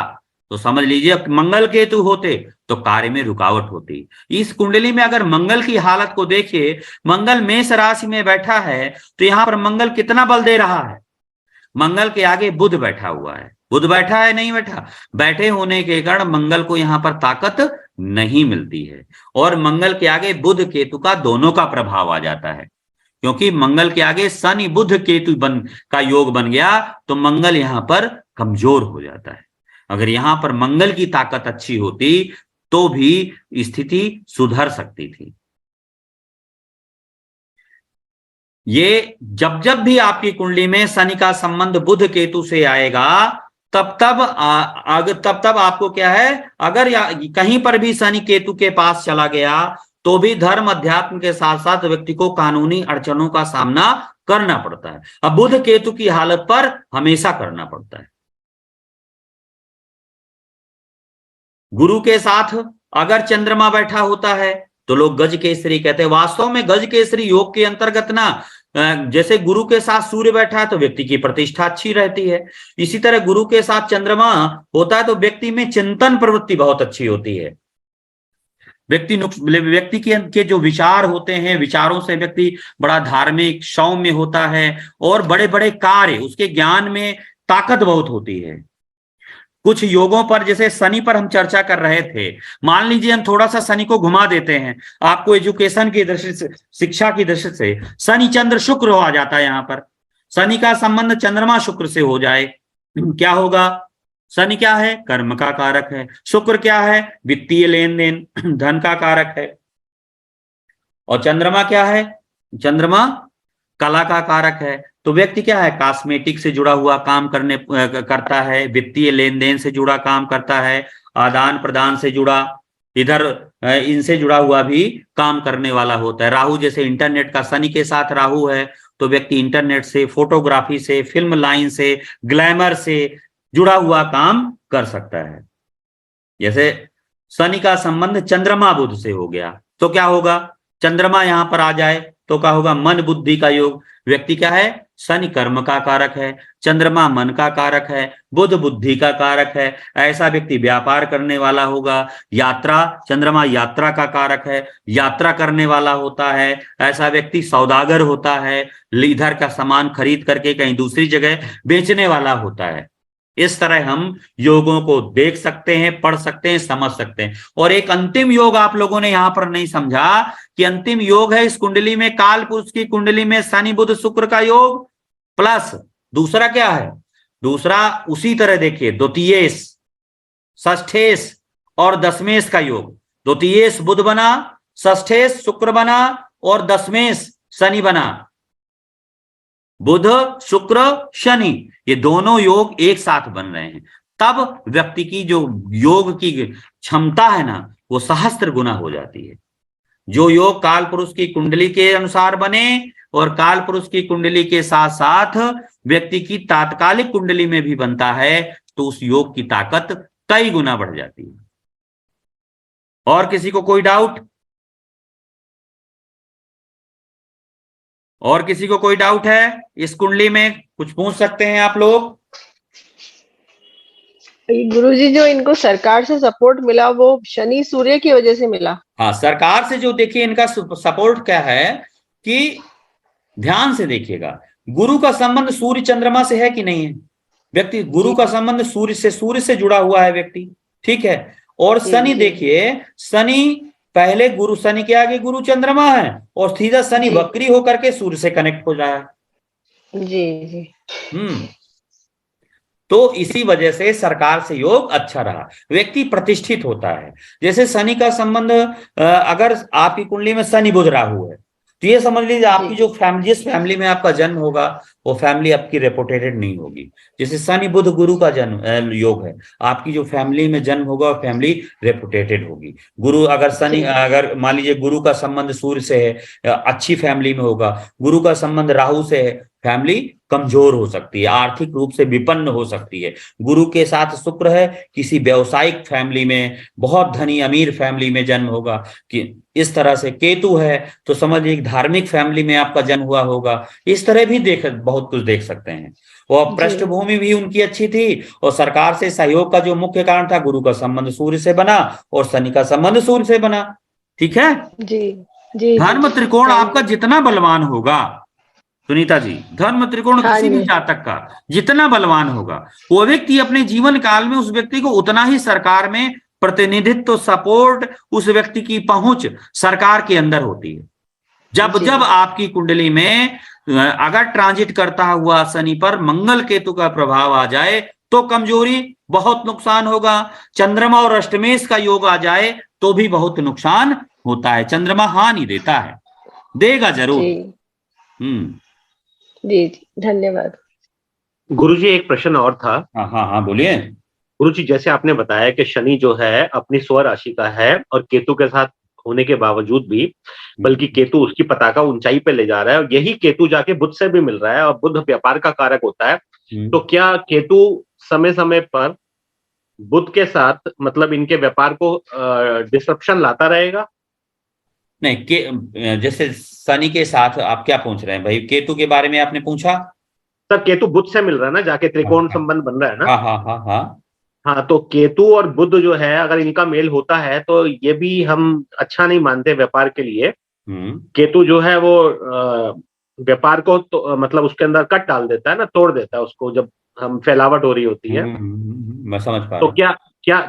तो समझ लीजिए मंगल केतु होते तो कार्य में रुकावट होती। इस कुंडली में अगर मंगल की हालत को देखिए, मंगल मेष राशि में बैठा है तो यहां पर मंगल कितना बल दे रहा है, मंगल के आगे बुध बैठा हुआ है। बुध बैठा है नहीं बैठा, बैठे होने के कारण मंगल को यहां पर ताकत नहीं मिलती है। और मंगल के आगे बुध केतु का दोनों का प्रभाव आ जाता है, क्योंकि मंगल के आगे शनि बुध केतु का योग बन गया तो मंगल यहां पर कमजोर हो जाता है। अगर यहां पर मंगल की ताकत अच्छी होती तो भी स्थिति सुधर सकती थी। ये जब जब भी आपकी कुंडली में शनि का संबंध बुध केतु से आएगा, तब तब आपको क्या है, अगर कहीं पर भी शनि केतु के पास चला गया तो भी धर्म अध्यात्म के साथ साथ व्यक्ति को कानूनी अड़चनों का सामना करना पड़ता है। अब बुध केतु की हालत पर हमेशा करना पड़ता है। गुरु के साथ अगर चंद्रमा बैठा होता है तो लोग गज केसरी कहते हैं। वास्तव में गज केसरी योग के अंतर्गत ना, जैसे गुरु के साथ सूर्य बैठा है तो व्यक्ति की प्रतिष्ठा अच्छी रहती है, इसी तरह गुरु के साथ चंद्रमा होता है तो व्यक्ति में चिंतन प्रवृत्ति बहुत अच्छी होती है। व्यक्ति के जो विचार होते हैं, विचारों से व्यक्ति बड़ा धार्मिक सौम्य होता है और बड़े बड़े कार्य, उसके ज्ञान में ताकत बहुत होती है। कुछ योगों पर, जैसे शनि पर हम चर्चा कर रहे थे, मान लीजिए हम थोड़ा सा शनि को घुमा देते हैं, आपको एजुकेशन की दृष्टि से, शिक्षा की दृष्टि से शनि चंद्र शुक्र आ जाता है। यहाँ पर शनि का संबंध चंद्रमा शुक्र से हो जाए, क्या होगा, शनि क्या है, कर्म का कारक है, शुक्र क्या है, वित्तीय लेन देन धन का कारक है, और चंद्रमा क्या है, चंद्रमा कला का कारक है। तो व्यक्ति क्या है, कॉस्मेटिक से जुड़ा हुआ काम करता है, वित्तीय लेन देन से जुड़ा काम करता है, आदान प्रदान से जुड़ा, इधर इनसे जुड़ा हुआ भी काम करने वाला होता है। राहु जैसे इंटरनेट का, शनि के साथ राहु है तो व्यक्ति इंटरनेट से, फोटोग्राफी से, फिल्म लाइन से, ग्लैमर से जुड़ा हुआ काम कर सकता है। जैसे शनि का संबंध चंद्रमा बुध से हो गया तो क्या होगा, चंद्रमा यहां पर आ जाए तो क्या होगा, मन बुद्धि का योग। व्यक्ति क्या है, शनि कर्म का कारक है, चंद्रमा मन का कारक है, बुध बुद्धि का कारक है। ऐसा व्यक्ति व्यापार करने वाला होगा। यात्रा, चंद्रमा यात्रा का कारक है, यात्रा करने वाला होता है। ऐसा व्यक्ति सौदागर होता है, इधर का सामान खरीद करके कहीं दूसरी जगह बेचने वाला होता है। इस तरह हम योगों को देख सकते हैं, पढ़ सकते हैं, समझ सकते हैं। और एक अंतिम योग आप लोगों ने यहां पर नहीं समझा कि अंतिम योग है इस कुंडली में, काल पुरुष की कुंडली में शनि बुध शुक्र का योग, प्लस दूसरा क्या है, दूसरा उसी तरह देखिए द्वितीयेश, षष्ठेश और दशमेश का योग। द्वितीयेश बुध बना, षष्ठेश शुक्र बना और दशमेश शनि बना। बुध शुक्र शनि, ये दोनों योग एक साथ बन रहे हैं, तब व्यक्ति की जो योग की क्षमता है ना वो सहस्त्र गुना हो जाती है। जो योग काल पुरुष की कुंडली के अनुसार बने और काल पुरुष की कुंडली के साथ साथ व्यक्ति की तात्कालिक कुंडली में भी बनता है तो उस योग की ताकत कई गुना बढ़ जाती है। और किसी को कोई डाउट? और किसी को कोई डाउट है इस कुंडली में, कुछ पूछ सकते हैं आप लोग। गुरुजी जो इनको सरकार से सपोर्ट मिला वो शनि सूर्य की वजह से मिला? हाँ, सरकार से जो देखिए इनका सपोर्ट क्या है कि ध्यान से देखिएगा, गुरु का संबंध सूर्य चंद्रमा से है कि नहीं है। व्यक्ति गुरु का संबंध सूर्य से जुड़ा हुआ है व्यक्ति, ठीक है। और शनि देखिए, शनि पहले गुरु, शनि के आगे गुरु चंद्रमा है और सीधा शनि वक्री होकर के सूर्य से कनेक्ट हो रहा है। जी। तो इसी वजह से सरकार से योग अच्छा रहा, व्यक्ति प्रतिष्ठित होता है। जैसे शनि का संबंध अगर आपकी कुंडली में शनि बुध राहु है तो ये समझ लीजिए आपकी जो फैमिली, जिस फैमिली में आपका जन्म होगा वो फैमिली आपकी रेपुटेटेड नहीं होगी। जैसे शनि बुध गुरु का जन्म योग है, आपकी जो फैमिली में जन्म होगा वो फैमिली रेपुटेटेड होगी। गुरु अगर शनि, अगर मान लीजिए गुरु का संबंध सूर्य से है, अच्छी फैमिली में होगा। गुरु का संबंध राहु से है, फैमिली कमजोर हो सकती है, आर्थिक रूप से विपन्न हो सकती है। गुरु के साथ शुक्र है, किसी व्यवसायिक फैमिली में, बहुत धनी अमीर फैमिली में जन्म होगा। कि इस तरह से केतु है तो समझ लीजिए धार्मिक फैमिली में आपका जन्म हुआ होगा। इस तरह भी बहुत कुछ देख सकते हैं। और पृष्ठभूमि भी उनकी अच्छी थी और सरकार से सहयोग का जो मुख्य कारण था, गुरु का संबंध सूर्य से बना और शनि का संबंध सूर्य से बना। ठीक है जी। धर्म त्रिकोण आपका जितना बलवान होगा, सुनीता जी, धर्म त्रिकोण किसी भी जातक का जितना बलवान होगा, वो व्यक्ति अपने जीवन काल में उस व्यक्ति को उतना ही सरकार में प्रतिनिधित्व, सपोर्ट, उस व्यक्ति की पहुंच सरकार के अंदर होती है। जब आपकी कुंडली में अगर ट्रांजिट करता हुआ शनि पर मंगल केतु का प्रभाव आ जाए तो कमजोरी, बहुत नुकसान होगा। चंद्रमा और अष्टमेश का योग आ जाए तो भी बहुत नुकसान होता है। चंद्रमा हानि देता है, देगा जरूर। जी, धन्यवाद। गुरुजी एक प्रश्न और था। हाँ बोलिए। गुरुजी जैसे आपने बताया कि शनि जो है अपनी स्व राशि का है और केतु के साथ होने के बावजूद भी, बल्कि केतु उसकी पताका ऊंचाई पे ले जा रहा है और यही केतु जाके बुध से भी मिल रहा है और बुध व्यापार का कारक होता है। तो क्या केतु समय समय पर बुध के साथ मतलब इनके व्यापार को डिसरप्शन लाता रहेगा? नहीं, जैसे शनि के साथ आप क्या पूछ रहे हैं भाई? केतु के बारे में आपने पूछा? सर केतु बुध से मिल रहा है ना, जाके त्रिकोण संबंध बन रहा है ना। हाँ, तो केतु और बुध जो है अगर इनका मेल होता है तो ये भी हम अच्छा नहीं मानते व्यापार के लिए। केतु जो है वो व्यापार को तो, मतलब उसके अंदर कट डाल देता है ना, तोड़ देता है उसको जब हम फैलावट हो रही होती है। मैं समझ पा रहा हूँ। तो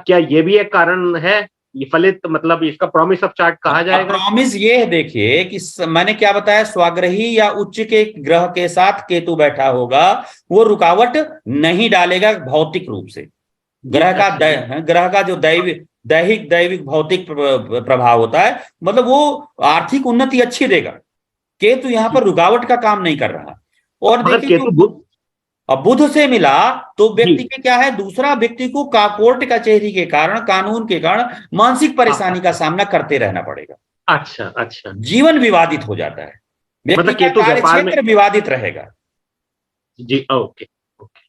क्या ये भी एक कारण है, ये फलित, मतलब इसका प्रॉमिस ऑफ चार्ट कहा जाएगा? प्रॉमिस ये है, देखिए कि मैंने क्या बताया, स्वाग्रही या उच्च के ग्रह के साथ केतु बैठा होगा, वो रुकावट नहीं डालेगा भौतिक रूप से। ग्रह का जो दैविक भौतिक प्रभाव होता है, मतलब वो आर्थिक उन्नति अच्छी देगा। केतु यहाँ पर रुकावट का काम नहीं कर रहा। और देखिए अब बुध से मिला तो व्यक्ति के क्या है, दूसरा व्यक्ति को कोर्ट कचहरी के कारण, कानून के कारण मानसिक परेशानी का सामना करते रहना पड़ेगा। अच्छा अच्छा, जीवन विवादित हो जाता है, व्यक्ति मतलब का केतु कार्य व्यापार में, क्षेत्र विवादित रहेगा। जी ओके,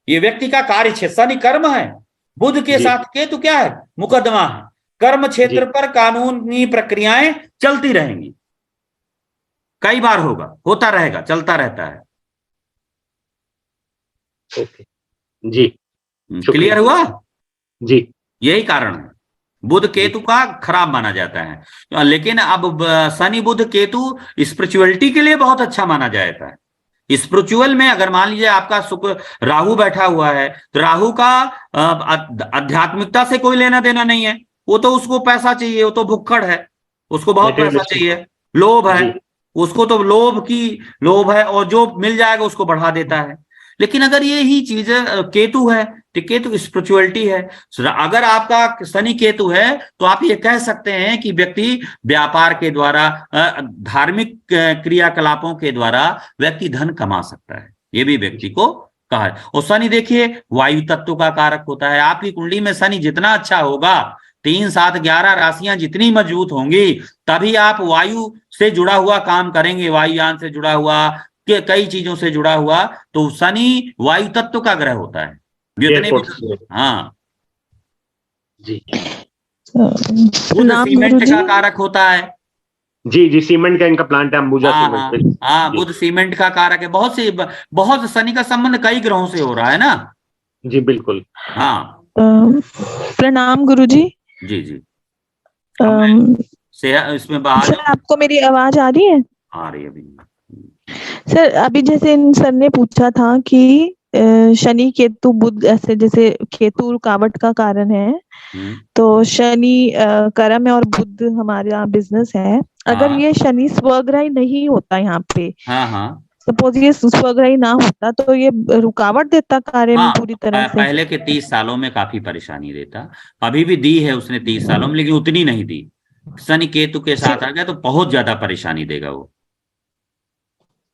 ये व्यक्ति का कार्य क्षेत्र, शनि कर्म है, बुध के जी। साथ केतु क्या है, मुकदमा है। कर्म क्षेत्र जी। पर कानूनी प्रक्रियाएं चलती रहेंगी, कई बार होगा, होता रहेगा, चलता रहता है। ओके जी, क्लियर हुआ? जी यही कारण है बुध केतु का खराब माना जाता है। लेकिन अब शनि बुध केतु स्पिरिचुअलिटी के लिए बहुत अच्छा माना जाता है। स्पिरिचुअल में अगर मान लीजिए आपका शुक्र राहु बैठा हुआ है, तो राहु का आध्यात्मिकता से कोई लेना देना नहीं है, वो तो उसको पैसा चाहिए, वो तो भुक्खड़ है, उसको बहुत पैसा चाहिए, लोभ है, उसको तो लोभ है, और जो मिल जाएगा उसको बढ़ा देता है। लेकिन अगर ये ही चीज केतु है, तो केतु स्पिरिचुअलिटी है। अगर आपका शनि केतु है तो आप ये कह सकते हैं कि व्यक्ति व्यापार के द्वारा, धार्मिक क्रियाकलापों के द्वारा व्यक्ति धन कमा सकता है, ये भी व्यक्ति को कहा है। और शनि देखिए वायु तत्व का कारक होता है। आपकी कुंडली में शनि जितना अच्छा होगा, 3, 7, 11 राशियां जितनी मजबूत होंगी, तभी आप वायु से जुड़ा हुआ काम करेंगे, वायुयान से जुड़ा हुआ, के कई चीजों से जुड़ा हुआ। तो शनि वायु तत्व का ग्रह होता है, जितने भी, हाँ जी। बुध सीमेंट का कारक होता है। जी जी, सीमेंट का इनका प्लांट है, अंबुजा सीमेंट। हाँ, बुध सीमेंट का कारक है। बहुत शनि का संबंध कई ग्रहों से हो रहा है ना। जी बिल्कुल। हाँ, प्रणाम गुरुजी। जी जी। इसमें सर आपको मेरी आवाज आ रही है? आ रही है अभी। सर अभी जैसे इन सर ने पूछा था कि शनि केतु बुध, ऐसे जैसे केतु रुकावट का कारण है, तो शनि कर्म है और बुध हमारा बिजनेस है। अगर ये शनि स्वग्रही नहीं होता यहाँ पे, सपोज ये स्वग्रही ना होता, तो ये रुकावट देता कार्य में पूरी तरह से। पहले के 30 सालों में काफी परेशानी देता, अभी भी दी है उसने 30 सालों में, लेकिन उतनी नहीं दी। शनि केतु के साथ आ गया तो बहुत ज्यादा परेशानी देगा वो।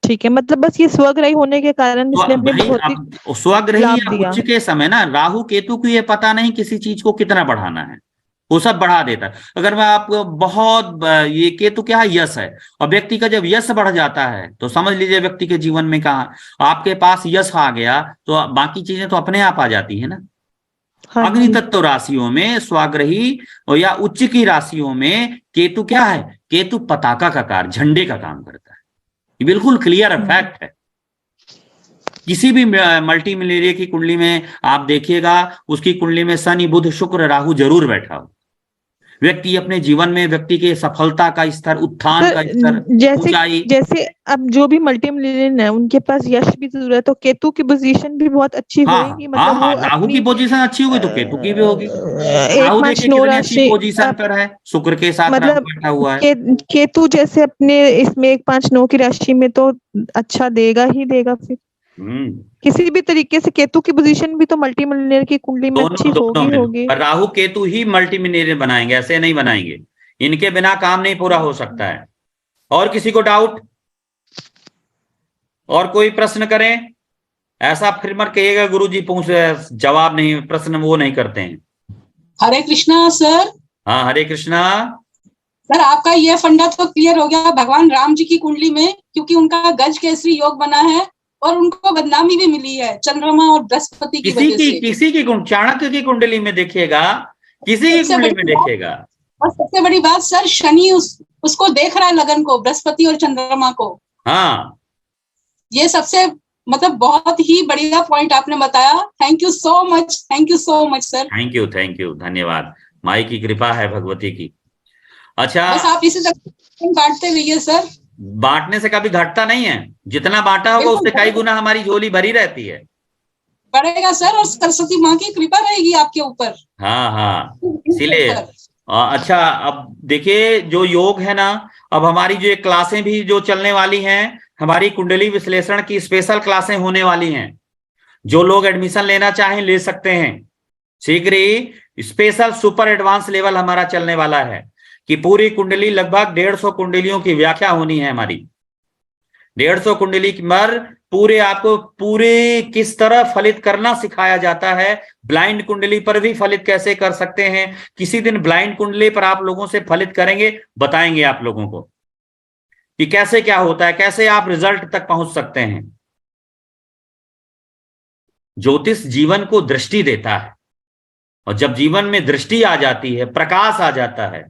ठीक है, मतलब बस ये स्वग्रही होने के कारण इसने अपने भौतिक स्वग्रही या उच्च के समय ना, राहु केतु को ये पता नहीं किसी चीज को कितना बढ़ाना है, वो सब बढ़ा देता है। अगर मैं आपको बहुत, ये केतु क्या है, यश है, और व्यक्ति का जब यश बढ़ जाता है तो समझ लीजिए व्यक्ति के जीवन में कहा आपके पास यश आ गया तो बाकी चीजें तो अपने आप आ जाती है ना। अग्नि तत्व राशियों में स्वग्रही या उच्च की राशियों में केतु क्या है, केतु पताका का कार्य, झंडे का काम करता है। ये बिल्कुल क्लियर फैक्ट है। किसी भी मल्टी मिलियनियर की कुंडली में आप देखिएगा, उसकी कुंडली में शनि बुध शुक्र राहु जरूर बैठा हो। व्यक्ति अपने जीवन में व्यक्ति के सफलता का स्तर, उत्थान का स्तर, जैसे अब जो भी मल्टी मिलियनियर है उनके पास यश भी जरूर है, तो केतु की पोजीशन भी बहुत अच्छी होगी। मतलब राहु की पोजीशन अच्छी होगी तो केतु की भी होगी। राहु देखिए कितनी अच्छी पोजीशन पर है, शुक्र के साथ राहु बैठा हुआ है। केतु जैसे अपने इसमें 1, 5, 9 की राशि में तो अच्छा देगा ही देगा। फिर किसी भी तरीके से केतु की पोजीशन भी तो मल्टी मिलियनियर की कुंडली में अच्छी होगी। पर राहु केतु ही मल्टी मिलियनियर बनाएंगे, ऐसे नहीं बनाएंगे। इनके बिना काम नहीं पूरा हो सकता है। और किसी को डाउट, और कोई प्रश्न करें? ऐसा फिर मत कहिएगा गुरुजी पूछे जवाब नहीं, प्रश्न वो नहीं करते हैं। हरे कृष्णा सर। हाँ, हरे कृष्णा सर। आपका ये फंडा तो क्लियर हो गया भगवान राम जी की कुंडली में, क्योंकि उनका गज केसरी योग बना है और उनको बदनामी भी मिली है चंद्रमा और बृहस्पति की वजह से। किसी की चाणक्य की कुंडली में देखिएगा, किसी की कुंडली में देखिएगा। और सबसे बड़ी बात सर, शनि उसको देख रहा है लगन को, बृहस्पति और चंद्रमा को। हाँ, ये सबसे मतलब बहुत ही बढ़िया पॉइंट आपने बताया। Thank you so much, thank you so much sir. Thank you, धन्यवाद। माई की कृपा है, भगवती की। अच्छा, बस आप इसी तरह बांटते रहिए सर। बांटने से कभी घटता नहीं है, जितना बांटा होगा उससे कई गुना हमारी झोली भरी रहती है। बढ़ेगा सर, और सरस्वती माँ की कृपा रहेगी आपके ऊपर। हाँ, इसीलिए। अच्छा, अब देखिए जो योग है ना, अब हमारी जो क्लासें भी जो चलने वाली हैं, हमारी कुंडली विश्लेषण की स्पेशल क्लासें होने वाली हैं। जो लोग एडमिशन लेना चाहें ले सकते हैं। शीघ्र ही स्पेशल सुपर एडवांस लेवल हमारा चलने वाला है कि पूरी कुंडली, लगभग 150 कुंडलियों की व्याख्या होनी है हमारी। 150 कुंडली पर पूरे आपको पूरे किस तरह फलित करना सिखाया जाता है। ब्लाइंड कुंडली पर भी फलित कैसे कर सकते हैं, किसी दिन ब्लाइंड कुंडली पर आप लोगों से फलित करेंगे, बताएंगे आप लोगों को कि कैसे क्या होता है, कैसे आप रिजल्ट तक पहुंच सकते हैं। ज्योतिष जीवन को दृष्टि देता है, और जब जीवन में दृष्टि आ जाती है, प्रकाश आ जाता है,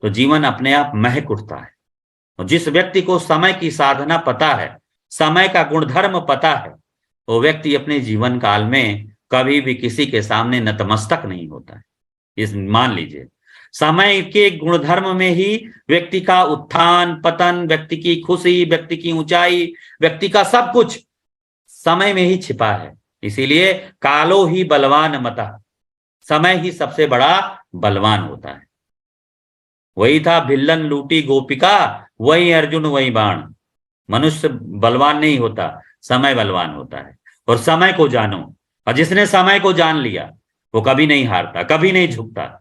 तो जीवन अपने आप महक उठता है। और जिस व्यक्ति को समय की साधना पता है, समय का गुणधर्म पता है, वो व्यक्ति अपने जीवन काल में कभी भी किसी के सामने नतमस्तक नहीं होता है। इस मान लीजिए, समय के गुणधर्म में ही व्यक्ति का उत्थान पतन, व्यक्ति की खुशी, व्यक्ति की ऊंचाई, व्यक्ति का सब कुछ समय में ही छिपा है। इसीलिए कालो ही बलवान मता, समय ही सबसे बड़ा बलवान होता है। वही था भिल्लन लूटी गोपिका, वही अर्जुन वही बाण। मनुष्य बलवान नहीं होता, समय बलवान होता है। और समय को जानो, और जिसने समय को जान लिया वो कभी नहीं हारता, कभी नहीं झुकता।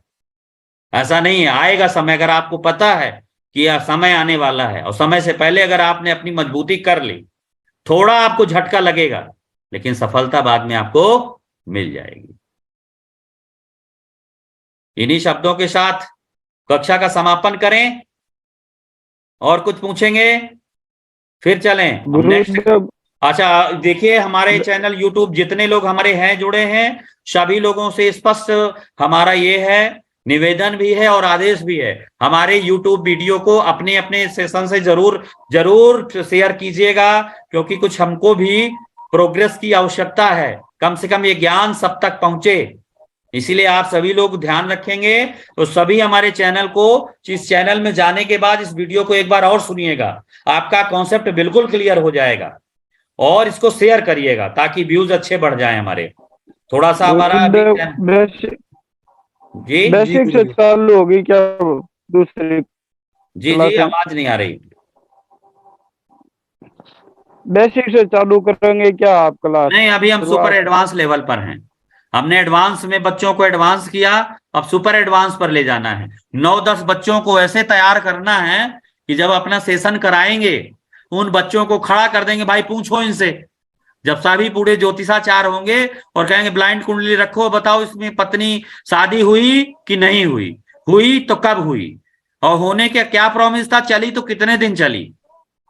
ऐसा नहीं है, आएगा समय। अगर आपको पता है कि यह समय आने वाला है और समय से पहले अगर आपने अपनी मजबूती कर ली, थोड़ा आपको झटका लगेगा, लेकिन सफलता बाद में आपको मिल जाएगी। इन्हीं शब्दों के साथ कक्षा का समापन करें, और कुछ पूछेंगे फिर चलें नेक्स्ट। अच्छा देखिए, हमारे चैनल यूट्यूब जितने लोग हमारे हैं जुड़े हैं, सभी लोगों से स्पष्ट हमारा ये है, निवेदन भी है और आदेश भी है, हमारे यूट्यूब वीडियो को अपने अपने सेशन से जरूर शेयर कीजिएगा, क्योंकि कुछ हमको भी प्रोग्रेस की आवश्यकता है। कम से कम ये ज्ञान सब तक पहुंचे, इसीलिए आप सभी लोग ध्यान रखेंगे। तो सभी हमारे चैनल को, इस चैनल में जाने के बाद इस वीडियो को एक बार और सुनिएगा, आपका कॉन्सेप्ट बिल्कुल क्लियर हो जाएगा। और इसको शेयर करिएगा ताकि व्यूज अच्छे बढ़ जाएं हमारे। थोड़ा सा हमारा जी बेसिक से चालू होगी क्या दूसरी? जी आवाज नहीं आ रही। बेसिक से चालू करेंगे क्या आप क्लास? नहीं, अभी हम सुपर एडवांस लेवल पर हैं। हमने एडवांस में बच्चों को एडवांस किया, अब सुपर एडवांस पर ले जाना है। 9-10 बच्चों को ऐसे तैयार करना है कि जब अपना सेशन कराएंगे, उन बच्चों को खड़ा कर देंगे, भाई पूछो इनसे। जब सभी पूरे ज्योतिषाचार होंगे और कहेंगे ब्लाइंड कुंडली रखो, बताओ इसमें पत्नी शादी हुई कि नहीं हुई, हुई तो कब हुई, और होने का क्या प्रॉमिस था, चली तो कितने दिन चली,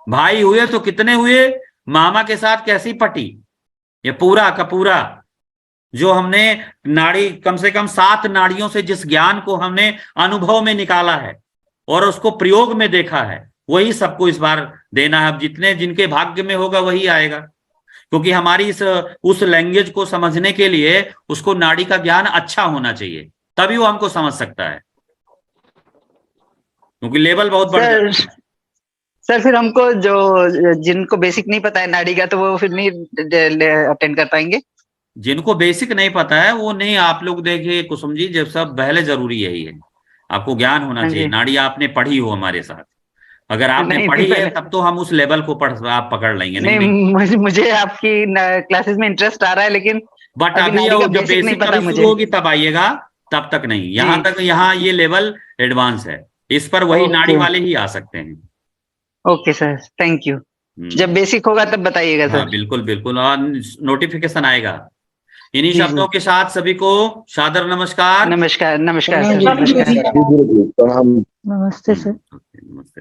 भाई हुए तो कितने हुए, मामा के साथ कैसी पटी। ये पूरा का पूरा जो हमने नाड़ी, कम से कम 7 नाड़ियों से जिस ज्ञान को हमने अनुभव में निकाला है और उसको प्रयोग में देखा है, वही सबको इस बार देना है। अब जितने जिनके भाग्य में होगा वही आएगा, क्योंकि हमारी उस लैंग्वेज को समझने के लिए उसको नाड़ी का ज्ञान अच्छा होना चाहिए, तभी वो हमको समझ सकता है, क्योंकि लेवल बहुत बढ़ जाता है। सर फिर हमको जो जिनको बेसिक नहीं पता है नाड़ी का, तो वो फिर नहीं अटेंड कर पाएंगे? जिनको बेसिक नहीं पता है वो नहीं, आप लोग देखिए कुसुम जी, जब सब पहले जरूरी यही है, आपको ज्ञान होना चाहिए। नाड़ी आपने पढ़ी हो हमारे साथ, अगर आपने पढ़ी है तब तो हम उस लेवल को आप पकड़ लेंगे। नहीं, मुझे आपकी क्लासेस में इंटरेस्ट आ रहा है, लेकिन बट अभी जब बेसिक शुरू होगी तब आइएगा, तब तक नहीं। यहाँ तक, यहाँ ये लेवल एडवांस है, इस पर वही नाड़ी वाले ही आ सकते हैं। Okay sir, thank you. जब बेसिक होगा तब बताइएगा सर। बिल्कुल बिल्कुल, और नोटिफिकेशन आएगा। इन्हीं शब्दों के साथ सभी को सादर नमस्कार। नमस्कार नमस्कार सर। नमस्ते सर। नमस्ते।